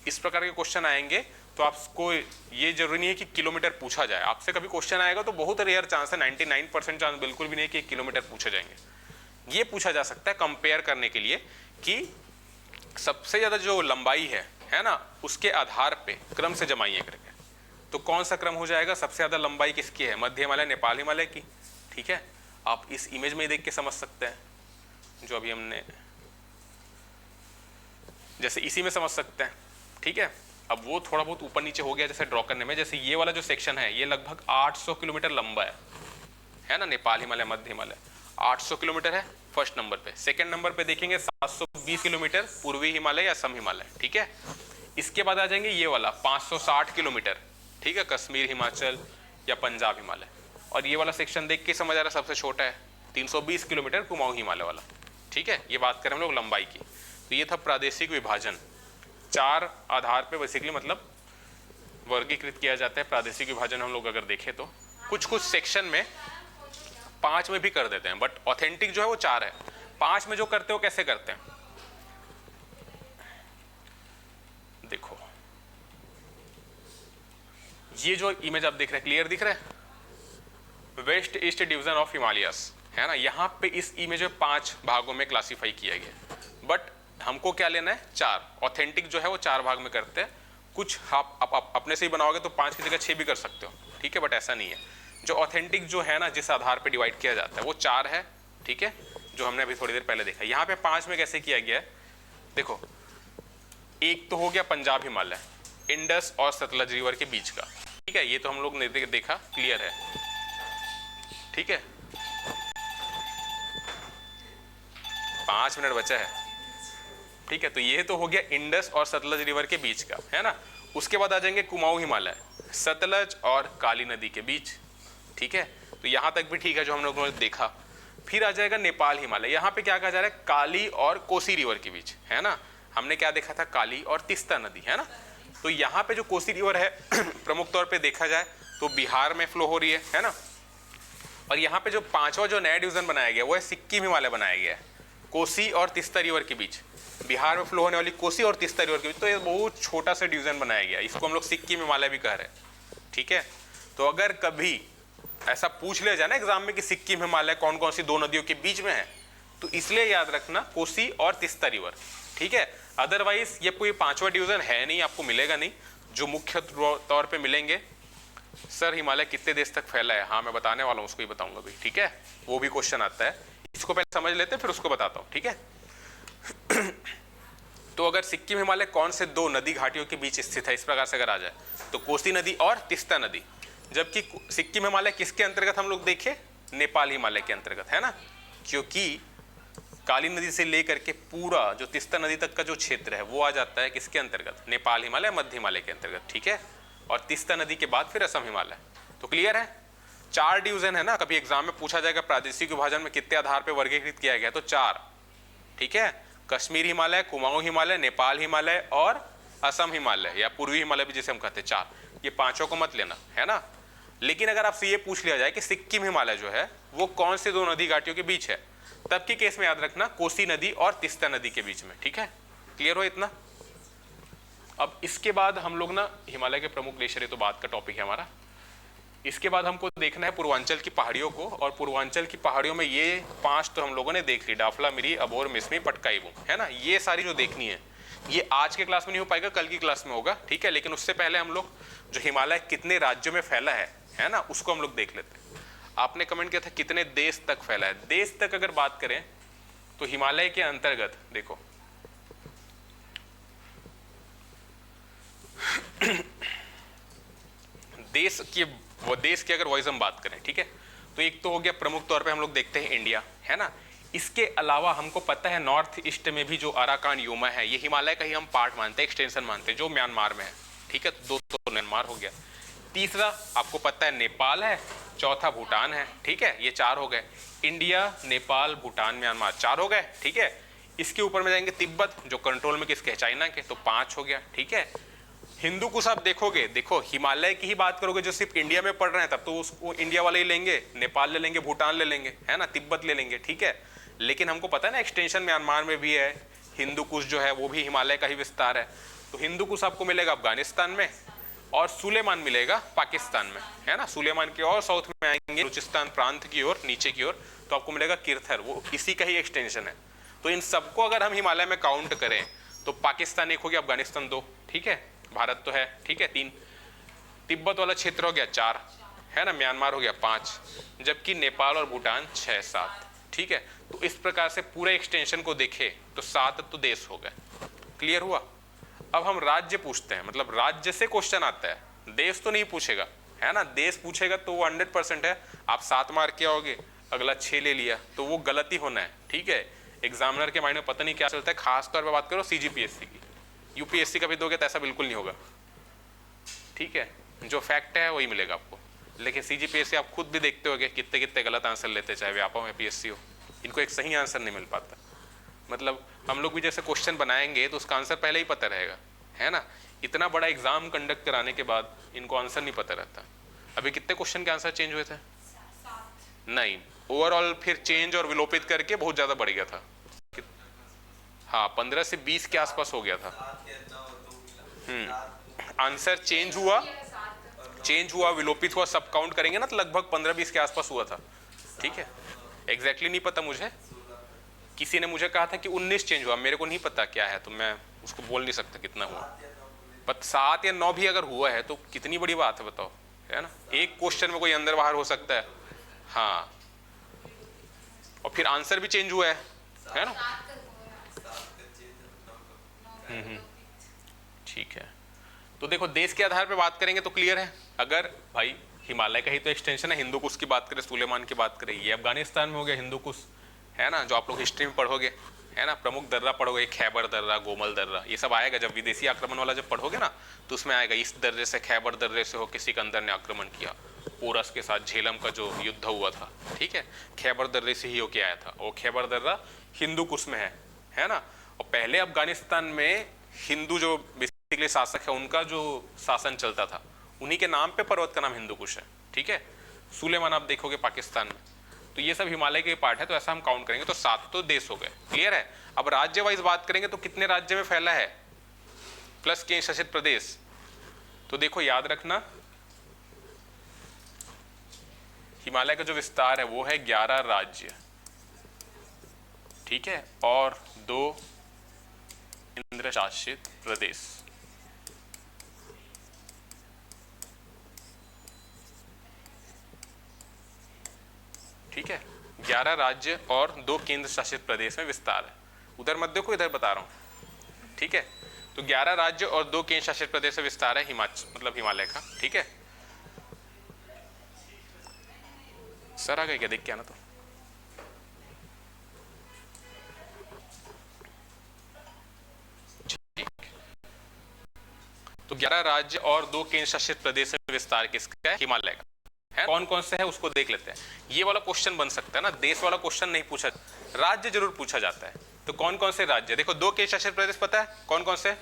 इस प्रकार के क्वेश्चन आएंगे तो आपको ये जरूरी नहीं है कि किलोमीटर पूछा जाए। आपसे कभी क्वेश्चन आएगा तो बहुत रेयर चांस है, 99% चांस बिल्कुल भी नहीं कि किलोमीटर पूछे जाएंगे। ये पूछा जा सकता है कंपेयर करने के लिए कि सबसे ज्यादा जो लंबाई है ना, उसके आधार पे क्रम से जमाइए करके। तो कौन सा क्रम हो जाएगा? सबसे ज्यादा लंबाई किसकी है? मध्य हिमालय, नेपाल हिमालय की। ठीक है, आप इस इमेज में देख के समझ सकते हैं, जो अभी हमने जैसे इसी में समझ सकते हैं। ठीक है, अब वो थोड़ा बहुत ऊपर नीचे हो गया जैसे ड्रॉ करने में। जैसे ये वाला जो सेक्शन है ये लगभग 800 किलोमीटर लंबा है ना, नेपाल हिमालय, मध्य हिमालय 800 किलोमीटर है फर्स्ट नंबर पे। सेकंड नंबर पे देखेंगे 720 किलोमीटर पूर्वी हिमालय या असम हिमालय। ठीक है, इसके बाद आ जाएंगे ये वाला 560 किलोमीटर, ठीक है, कश्मीर हिमाचल या पंजाब हिमालय। और ये वाला सेक्शन देख के समझ आ रहा है सबसे छोटा है 320 किलोमीटर कुमाऊं हिमालय वाला। ठीक है, ये बात करें हम लोग लंबाई की। तो ये था प्रादेशिक विभाजन, 4 आधार पे बेसिकली मतलब वर्गीकृत किया जाता है प्रादेशिक विभाजन। हम लोग अगर देखें तो कुछ कुछ सेक्शन में 5 में भी कर देते हैं, बट ऑथेंटिक जो है वो 4 है। 5 में जो करते हो कैसे करते हैं, देखो ये जो इमेज आप देख रहे हैं, क्लियर दिख रहा है, west east division of Himalayas, है ना। यहाँ पे इस इमेज में 5 भागों में क्लासीफाई किया गया, बट हमको क्या लेना है, 4। ऑथेंटिक जो है वो 4 भाग में करते हैं। कुछ आप अपने से ही बनाओगे तो 5 की जगह 6 भी कर सकते हो, ठीक है, बट ऐसा नहीं है। जो ऑथेंटिक जो है ना, जिस आधार पे डिवाइड किया जाता है वो 4 है, ठीक है, जो हमने अभी थोड़ी देर पहले देखा। यहाँ पे 5 में कैसे किया गया है, देखो एक तो हो गया पंजाब हिमालय, इंडस और सतलज रिवर के बीच का, ठीक है, ये तो हम लोग ने देखा, क्लियर है, ठीक है। 5 मिनट बचा है, ठीक है, तो ये तो हो गया इंडस और सतलज रिवर के बीच का, है ना। उसके बाद आ जाएंगे कुमाऊं हिमालय, सतलज और काली नदी के बीच, ठीक है, तो यहाँ तक भी ठीक है जो हम लोगों ने देखा। फिर आ जाएगा नेपाल हिमालय, यहाँ पे क्या कहा जा रहा है, काली और कोसी रिवर के बीच, है ना। हमने क्या देखा था, काली और तीस्ता नदी, है ना। तो यहाँ पे जो कोसी रिवर है प्रमुख तौर पे देखा जाए तो बिहार में फ्लो हो रही है ना। और यहाँ पे जो 5वां जो नया डिवीजन बनाया गया वो है सिक्किम हिमालय बनाया गया है, कोसी और तीस्ता रिवर के बीच, बिहार में फ्लो होने वाली कोसी और तीस्ता रिवर के बीच। तो ये बहुत छोटा सा डिवीजन बनाया गया, इसको हम लोग सिक्किम हिमालय भी कह रहे हैं, ठीक है। तो अगर कभी ऐसा पूछ लिया जाए ना एग्जाम में कि सिक्किम हिमालय कौन कौन सी 2 नदियों के बीच में है, तो इसलिए याद रखना कोसी और तीस्ता रिवर, ठीक है। अदरवाइज ये कोई 5वां डिवीजन है नहीं, आपको मिलेगा नहीं। जो मुख्य तौर पे मिलेंगे, सर हिमालय कितने देश तक फैला है, हाँ मैं बताने वाला हूँ, उसको ही बताऊंगा भी, ठीक है, वो भी क्वेश्चन आता है, इसको पहले समझ लेते हैं फिर उसको बताता हूँ, ठीक है। तो अगर सिक्किम हिमालय कौन से 2 नदी घाटियों के बीच स्थित है, इस प्रकार से अगर आ जाए तो कोसी नदी और तीस्ता नदी। जबकि सिक्किम हिमालय किसके अंतर्गत हम लोग देखें, नेपाल हिमालय के अंतर्गत, है ना, क्योंकि काली नदी से लेकर के पूरा जो तीस्ता नदी तक का जो क्षेत्र है वो आ जाता है किसके अंतर्गत, नेपाल हिमालय, मध्य हिमालय के अंतर्गत, ठीक है। और तीस्ता नदी के बाद फिर असम हिमालय। तो क्लियर है, 4 डिवीजन है ना। कभी एग्जाम में पूछा जाएगा प्रादेशिक विभाजन में कितने आधार पर वर्गीकृत किया गया, तो 4, ठीक है। कश्मीर हिमालय, कुमाऊं हिमालय, नेपाल हिमालय और असम हिमालय या पूर्वी हिमालय भी जिसे हम कहते हैं, 4। ये 5 को मत लेना, है ना। लेकिन अगर आपसे ये पूछ लिया जाए कि सिक्किम हिमालय जो है वो कौन से 2 नदी घाटियों के बीच है, तब के केस में याद रखना कोसी नदी और तीस्ता नदी के बीच में, ठीक है, क्लियर हो इतना। अब इसके बाद हम लोग ना हिमालय के प्रमुख ग्लेशियर, ये तो बात का टॉपिक है हमारा। इसके बाद हमको देखना है पूर्वांचल की पहाड़ियों को, और पूर्वांचल की पहाड़ियों में ये 5 तो हम लोगों ने देख ली, डाफला, मिरी, अबोर, मिसमी, पटकाई, है ना। ये सारी जो देखनी है ये आज के क्लास में नहीं हो पाएगा, कल की क्लास में होगा, ठीक है। लेकिन उससे पहले हम लोग जो हिमालय कितने राज्यों में फैला है ना, उसको हम लोग देख लेते हैं। आपने कमेंट किया था कितने देश तक फैला है। देश तक अगर बात करें तो हिमालय के अंतर्गत देखो देश की अगर वाइज हम बात करें, ठीक है, तो एक तो हो गया प्रमुख तौर पे हम लोग देखते हैं इंडिया, है ना। इसके अलावा हमको पता है नॉर्थ ईस्ट में भी जो अराकान योमा है ये हिमालय का ही हम पार्ट मानते हैं, एक्सटेंशन मानते हैं, जो म्यांमार में है, ठीक है। 2 तो म्यांमार हो गया। तीसरा आपको पता है नेपाल है, चौथा भूटान है, ठीक है, ये 4 हो गए। इंडिया, नेपाल, भूटान, म्यांमार 4 हो गए, ठीक है। इसके ऊपर में जाएंगे तिब्बत, जो कंट्रोल में किसके, चाइना के, तो 5 हो गया, ठीक है। हिंदू कुश आप देखोगे, देखो हिमालय की ही बात करोगे जो सिर्फ इंडिया में पड़ रहे हैं, तब तो उसको इंडिया वाले ही लेंगे, नेपाल ले लेंगे, भूटान ले लेंगे, है ना, तिब्बत ले लेंगे, ठीक है। लेकिन हमको पता है ना एक्सटेंशन म्यांमार में भी है, हिंदू कुश जो है वो भी हिमालय का ही विस्तार है। तो हिंदू कुश आपको मिलेगा अफगानिस्तान में, और सुलेमान मिलेगा पाकिस्तान में, है ना। सुलेमान के और साउथ में आएंगे बलूचिस्तान प्रांत की ओर, नीचे की ओर, तो आपको मिलेगा किरथर, वो इसी का ही एक्सटेंशन है। तो इन सबको अगर हम हिमालय में काउंट करें तो पाकिस्तान 1 हो गया, अफगानिस्तान 2, ठीक है, भारत तो है, ठीक है, 3, तिब्बत वाला क्षेत्र हो गया 4, है ना, म्यांमार हो गया 5, जबकि नेपाल और भूटान 6, 7, ठीक है। तो इस प्रकार से पूरे एक्सटेंशन को देखें तो 7 तो देश हो गए, क्लियर हुआ। अब हम राज्य पूछते हैं, मतलब राज्य से क्वेश्चन आता है, देश तो नहीं पूछेगा, है ना। देश पूछेगा तो वो 100% है, आप 7 मार्क के आओगे, अगला 6 ले लिया तो वो गलती होना है, ठीक है। एग्जामिनर के माइंड में पता नहीं क्या चलता है, खास तौर पर बात करो सीजीपीएससी की, यूपीएससी का भी दोगे तो ऐसा बिल्कुल नहीं होगा, ठीक है। जो फैक्ट है वही मिलेगा आपको। लेकिन सीजीपीएससी आप खुद भी देखते होगे कितने कितने गलत आंसर लेते, चाहे व्यापक में पीएससी हो, इनको एक सही आंसर नहीं मिल पाता। मतलब हम लोग भी जैसे क्वेश्चन बनाएंगे तो उसका आंसर पहले ही पता रहेगा, है ना। इतना बड़ा एग्जाम कंडक्ट कराने के बाद इनको आंसर नहीं पता रहता। अभी कितने क्वेश्चन के आंसर चेंज हुए थे? 9, ओवरऑल फिर चेंज और विलोपित करके बहुत ज्यादा बढ़ गया था। हाँ 15 से 20 के आसपास हो गया था। आंसर चेंज हुआ विलोपित हुआ सब काउंट करेंगे ना तो लगभग 15-20 के आसपास हुआ था। ठीक है, एग्जैक्टली नहीं पता मुझे, किसी ने मुझे कहा था कि 19 चेंज हुआ, मेरे को नहीं पता क्या है तो मैं उसको बोल नहीं सकता कितना हुआ, पर 7 या 9 भी अगर हुआ है तो कितनी बड़ी बात है बताओ, है ना। एक क्वेश्चन में कोई अंदर बाहर हो सकता है। हाँ, और फिर आंसर भी चेंज हुआ है ना। ठीक है, तो देखो देश के आधार पे बात करेंगे तो क्लियर है। अगर भाई हिमालय का ही तो एक्सटेंशन है, हिंदू कुश की बात करें, सुलेमान की बात करें, ये अफगानिस्तान में हो गया हिंदू कुश, है ना, जो आप लोग हिस्ट्री में पढ़ोगे, है ना, प्रमुख दर्रा पढ़ोगे, खैबर दर्रा, गोमल दर्रा, ये सब आएगा जब विदेशी आक्रमण वाला जब पढ़ोगे ना तो उसमें आएगा इस दर्रे से, खैबर दर्रे से हो के सिकंदर ने आक्रमण किया, पोरस के साथ झेलम का जो युद्ध हुआ था, ठीक है, खैबर दर्रे से ही होके आया था। वो खैबर दर्रा हिंदू कुश में है ना। और पहले अफगानिस्तान में हिंदू जो बेसिकली शासक है उनका जो शासन चलता था, उन्हीं के नाम पे पर्वत का नाम हिंदू कुश है। ठीक है, सुलेमान आप देखोगे पाकिस्तान में, तो ये सब हिमालय के पार्ट है, तो ऐसा हम काउंट करेंगे तो 7 तो देश हो गए। क्लियर है। अब राज्य वाइज बात करेंगे तो कितने राज्य में फैला है प्लस केंद्र शासित प्रदेश, तो देखो याद रखना हिमालय का जो विस्तार है वो है 11 राज्य, ठीक है, और 2 केंद्र शासित प्रदेश। ठीक है, 11 राज्य और 2 केंद्र शासित प्रदेश में विस्तार है। उधर मत देखो, इधर बता रहा हूं। ठीक है, तो 11 राज्य और 2 केंद्र शासित प्रदेश में विस्तार है हिमाचल मतलब हिमालय का। ठीक है, सर आ गए क्या, देख के आना। तो 11 राज्य और 2 केंद्र शासित प्रदेश में विस्तार किसका है, हिमालय का है। कौन कौन से है उसको देख लेते हैं। ये वाला क्वेश्चन बन सकता है ना, देश वाला क्वेश्चन नहीं पूछा, राज्य जरूर पूछा जाता है। तो कौन कौन से राज्य, देखो 2 केंद्र शासित प्रदेश पता है कौन कौन से,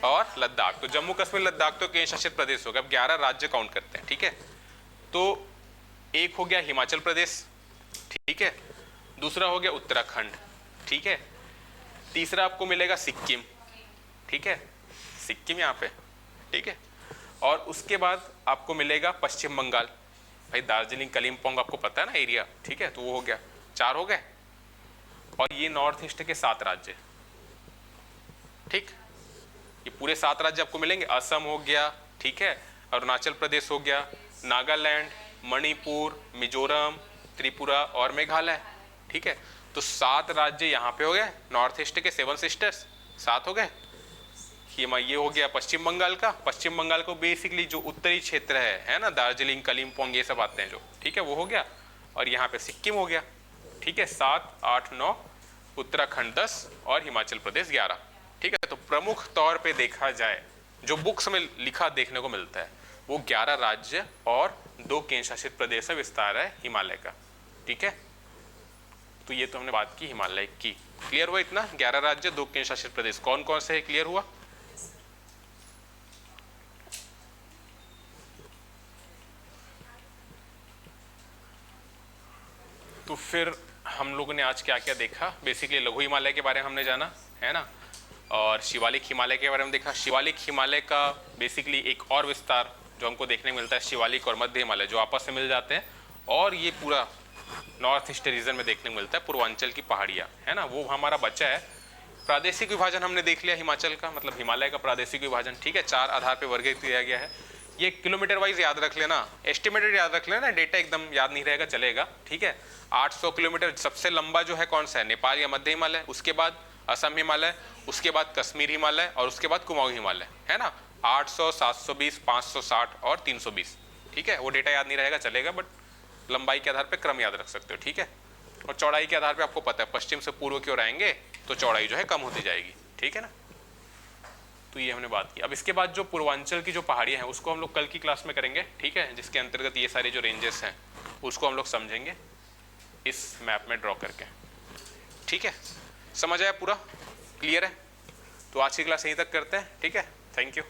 और लद्दाख, तो जम्मू कश्मीर लद्दाख तो केंद्र शासित प्रदेश हो गया। अब 11 राज्य काउंट करते हैं। ठीक है, तो एक हो गया हिमाचल प्रदेश, ठीक है, दूसरा हो गया उत्तराखंड, ठीक है, तीसरा आपको मिलेगा सिक्किम, ठीक है, सिक्किम यहाँ पे, ठीक है, और उसके बाद आपको मिलेगा पश्चिम बंगाल, भाई दार्जिलिंग कलिम्पोंग आपको पता है ना एरिया, ठीक है, तो वो हो गया, 4 हो गए। और ये नॉर्थ ईस्ट के 7 राज्य, ठीक, ये पूरे 7 राज्य आपको मिलेंगे। असम हो गया, ठीक है, अरुणाचल प्रदेश हो गया, नागालैंड, मणिपुर, मिजोरम, त्रिपुरा और मेघालय, ठीक है, तो 7 राज्य यहाँ पे हो गए, नॉर्थ ईस्ट के 7 सिस्टर्स 7 हो गए। ये हो गया पश्चिम बंगाल का, पश्चिम बंगाल को बेसिकली जो उत्तरी क्षेत्र है ना, दार्जिलिंग कलिम्पोंग ये सब आते हैं जो, ठीक है, वो हो गया। और यहाँ पे सिक्किम हो गया, ठीक है, 7, 8, 9, उत्तराखंड 10 और हिमाचल प्रदेश 11, ठीक है। तो प्रमुख तौर पे देखा जाए जो बुक्स में लिखा देखने को मिलता है वो 11 राज्य और 2 केंद्र शासित प्रदेश में विस्तार है हिमालय का, ठीक है। तो ये तो हमने बात की हिमालय की। क्लियर हुआ इतना, 11 राज्य 2 केंद्र शासित प्रदेश कौन कौन से है, क्लियर हुआ। तो फिर हम लोगों ने आज क्या क्या देखा, बेसिकली लघु हिमालय के बारे में हमने जाना, है ना, और शिवालिक हिमालय के बारे में देखा। शिवालिक हिमालय का बेसिकली एक और विस्तार जो हमको देखने को मिलता है, शिवालिक और मध्य हिमालय जो आपस में मिल जाते हैं, और ये पूरा नॉर्थ ईस्ट रीजन में देखने को मिलता है, पूर्वांचल की पहाड़ियाँ, है ना, वो हमारा बच्चा है। प्रादेशिक विभाजन हमने देख लिया हिमाचल का, मतलब हिमालय का प्रादेशिक विभाजन, ठीक है, 4 आधार पर वर्गीकृत किया गया है। ये किलोमीटर वाइज याद रख लेना, एस्टिमेटेड याद रख लेना, डेटा एकदम याद नहीं रहेगा चलेगा, ठीक है। 800 किलोमीटर सबसे लंबा जो है कौन सा है, नेपाल या मध्य हिमालय, उसके बाद असम हिमालय, उसके बाद कश्मीर हिमालय और उसके बाद कुमाऊं हिमालय, है ना, 800, 720, 560 और 320, ठीक है। वो डेटा याद नहीं रहेगा चलेगा, बट लंबाई के आधार पर क्रम याद रख सकते हो, ठीक है। और चौड़ाई के आधार पर आपको पता है पश्चिम से पूर्व की ओर आएंगे तो चौड़ाई जो है कम होती जाएगी, ठीक है ना। तो ये हमने बात की। अब इसके बाद जो पूर्वांचल की जो पहाड़ियाँ हैं उसको हम लोग कल की क्लास में करेंगे, ठीक है, जिसके अंतर्गत ये सारे जो रेंजेस हैं उसको हम लोग समझेंगे इस मैप में ड्रॉ करके, ठीक है। समझ आया, पूरा क्लियर है। तो आज की क्लास यहीं तक करते हैं, ठीक है, थैंक यू।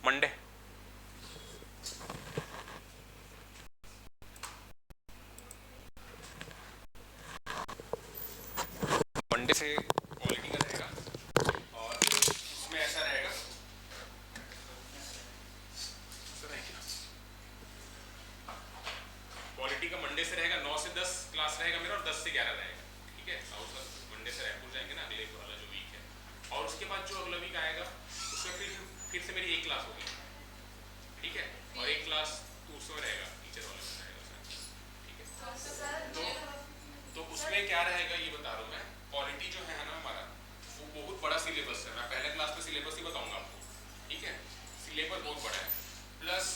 मंडे मंडे से पॉलिटी का रहेगा और उसमें ऐसा रहेगा, पॉलिटी का मंडे से रहेगा 9 से 10 क्लास रहेगा मेरा और 10 से 11 रहेगा, ठीक है। साउथ मंडे से रायपुर जाएंगे ना अगले वाला जो वीक है, और उसके बाद जो अगला वीक आएगा उसमें फिर से मेरी एक क्लास होगी, ठीक है, और एक क्लास उसमें रहेगा टीचर वाला में रहेगा, ठीक है। तो उसमें क्या रहेगा ये बता रहा हूँ मैं। पॉलिटी जो है ना हमारा वो बहुत बड़ा सिलेबस है, मैं पहले क्लास में सिलेबस ही बताऊंगा आपको, ठीक है। सिलेबस बहुत बड़ा है, प्लस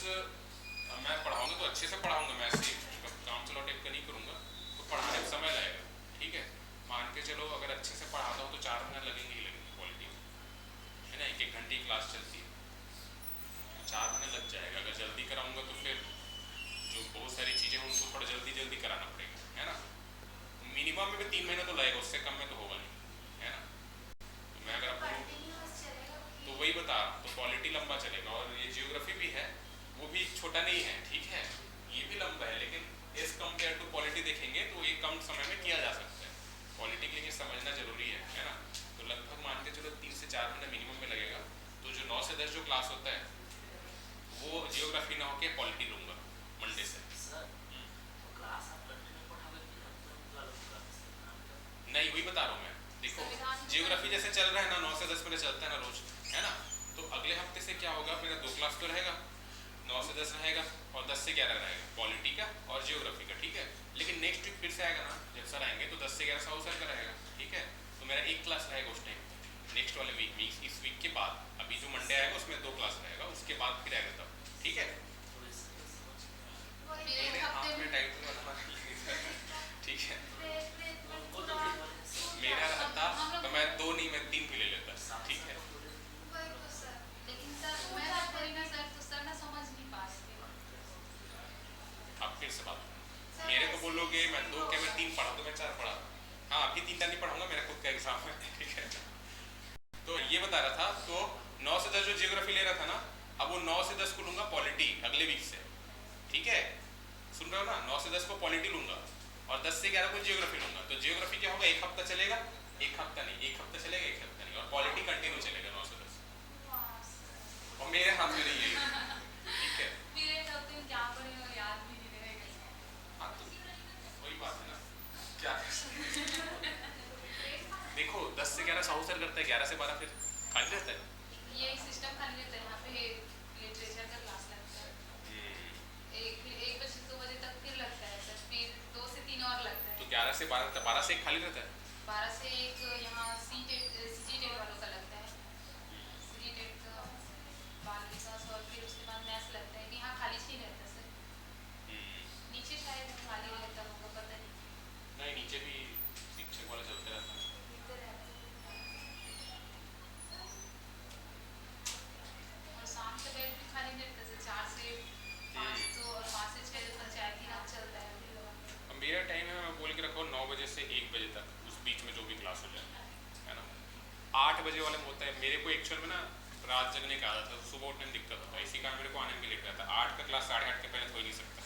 मैं पढ़ाऊंगा तो अच्छे से पढ़ाऊंगा, मैं ऐसे काम चलो टाइप का नहीं करूंगा, तो पढ़ाने में समय लगेगा, ठीक है। मान के चलो अगर अच्छे से पढ़ाता हूँ तो 4 महीने लगेंगे ही लगेंगे पॉलिटी में, है ना। 1-1 घंटे की क्लास चलती है, 4 महीने लग जाएगा। अगर जल्दी कराऊंगा तो फिर जो बहुत सारी चीज़ें उनको थोड़ा जल्दी जल्दी कराना पड़ेगा, है ना। मिनिमम में भी 3 महीने तो लगेगा, उससे कम में तो होगा नहीं, है ना। तो मैं अगर आपको तो वही बता रहा हूँ, तो पॉलिटी लंबा चलेगा और ये जियोग्राफी भी है वो भी छोटा नहीं है, ठीक है, ये भी लंबा है, लेकिन एज कम्पेयर टू पॉलिटी देखेंगे तो ये कम समय में किया जा सकता है। पॉलिटी के लिए समझना जरूरी है ना। तो लगभग मान के चलो 3 से 4 महीने मिनिमम में लगेगा। तो जो 9 से 10 जो क्लास होता है वो जियोग्राफी ना होके पॉलिटी लूंगा मंडे से। नहीं वही बता रहा हूँ मैं, देखो जियोग्राफी जैसे चल रहा है ना 9 से 10 मेरे चलता है ना रोज, है ना। तो अगले हफ्ते से क्या होगा, मेरा 2 क्लास तो रहेगा, 9 से 10 रहेगा और 10 से 11 रहेगा पॉलिटी का और जियोग्राफी का, ठीक है। लेकिन नेक्स्ट वीक फिर से आएगा ना जब सर आएंगे तो 10 से 11 साउथ सर का रहेगा, ठीक है। तो मेरा एक क्लास रहेगा उस टाइम, नेक्स्ट वाले वीक में, इस वीक के बाद अभी जो मंडे आएगा उसमें 2 क्लास रहेगा, उसके बाद फिर आएगा तब, ठीक है। मेरे हाथ में टाइप ठीक है, मेरा रहता तो मैं 2 नहीं मैं 3 भी ले लेता, ठीक है। आप फिर से बात मेरे को बोलोगे मैं 2 क्या मैं 3 पढ़ा तो मैं 4 पढ़ा, हाँ अभी 3 नहीं पढ़ाऊंगा, मेरा खुद का एग्जाम है, ठीक है। तो ये बता रहा था, तो 9 से 10 जो जियोग्राफी ले रहा था ना, अब वो 9 से 10 को लूंगा पॉलिटी अगले वीक से, ठीक है। सुन रहे हो ना, 9 से 10 को पॉलिटी लूंगा और 10 से 11 को जियोग्राफी लूंगा। तो जियोग्राफी क्या होगा, एक हफ्ता चलेगा, एक हफ्ता नहीं, एक हफ्ता चलेगा, एक हफ्ता नहीं, और पॉलिटी कंटिन्यू चलेगा 9 से 10। और मेरे हाथ में नहीं है, ठीक है। हाँ तो वही बात है ना, क्या देखो 10 से 11 साउथ सर करता है, 11 से 12 फिर खाली रहता है, ये एक सिस्टम खाली रहता है। यहाँ पे लिटरेचर का क्लास लगता है, एक बजे 2 बजे तक फिर लगता है सर, फिर 2 से 3 और लगता है। तो 11 से 12 12 से 1 खाली रहता है, 12 से 1 यहाँ सीटेट वालों का लगता है, सीटेट का बाल विकास, और फिर उसके बाद मैथ्स लगता है। यहाँ खाली ही रहता है सर, नीचे शायद खाली रहता होगा, पता नहीं नीचे भी शिक्षक वाला चलते रहता है। और शाम के टाइम भी खाली नहीं रहता सर, 4 से 5 तो और 5 से 6 पंचायती राज चलता है। मेरा टाइम है, मैं बोल के रखो 9 बजे से 1 बजे तक, उस बीच में जो भी क्लास हो जाए, है ना। 8 बजे वाले में होता है, मेरे को एक्चुअल में ना रात जगने का आदत था, सुबह उठने में दिक्कत होता है, इसी कारण मेरे को आने में लेट रहता है। 8 का क्लास 8:30 के पहले हो ही नहीं सकता,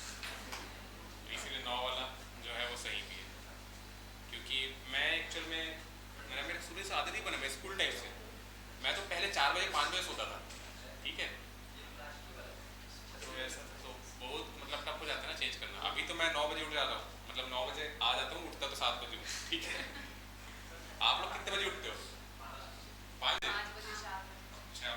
तो इसीलिए 9 वाला जो है वो सही भी है। क्योंकि मैं एक्चुअल में मेरा शुरू से आदत ही बना, मैं स्कूल टाइम से मैं तो पहले 4 बजे 5 बजे सोता था, ठीक है। तो ऐसा तो बहुत मतलब टफ हो जाता है ना चेंज करना। अभी तो मैं 9 बजे उठ जाता हूँ, मतलब 9 बजे आ जाता हूँ, उठता तो 7 बजे हूँ, ठीक है। आप लोग कितने बजे उठते हो? 5 बजे? 5 बजे 4 बजे। अच्छा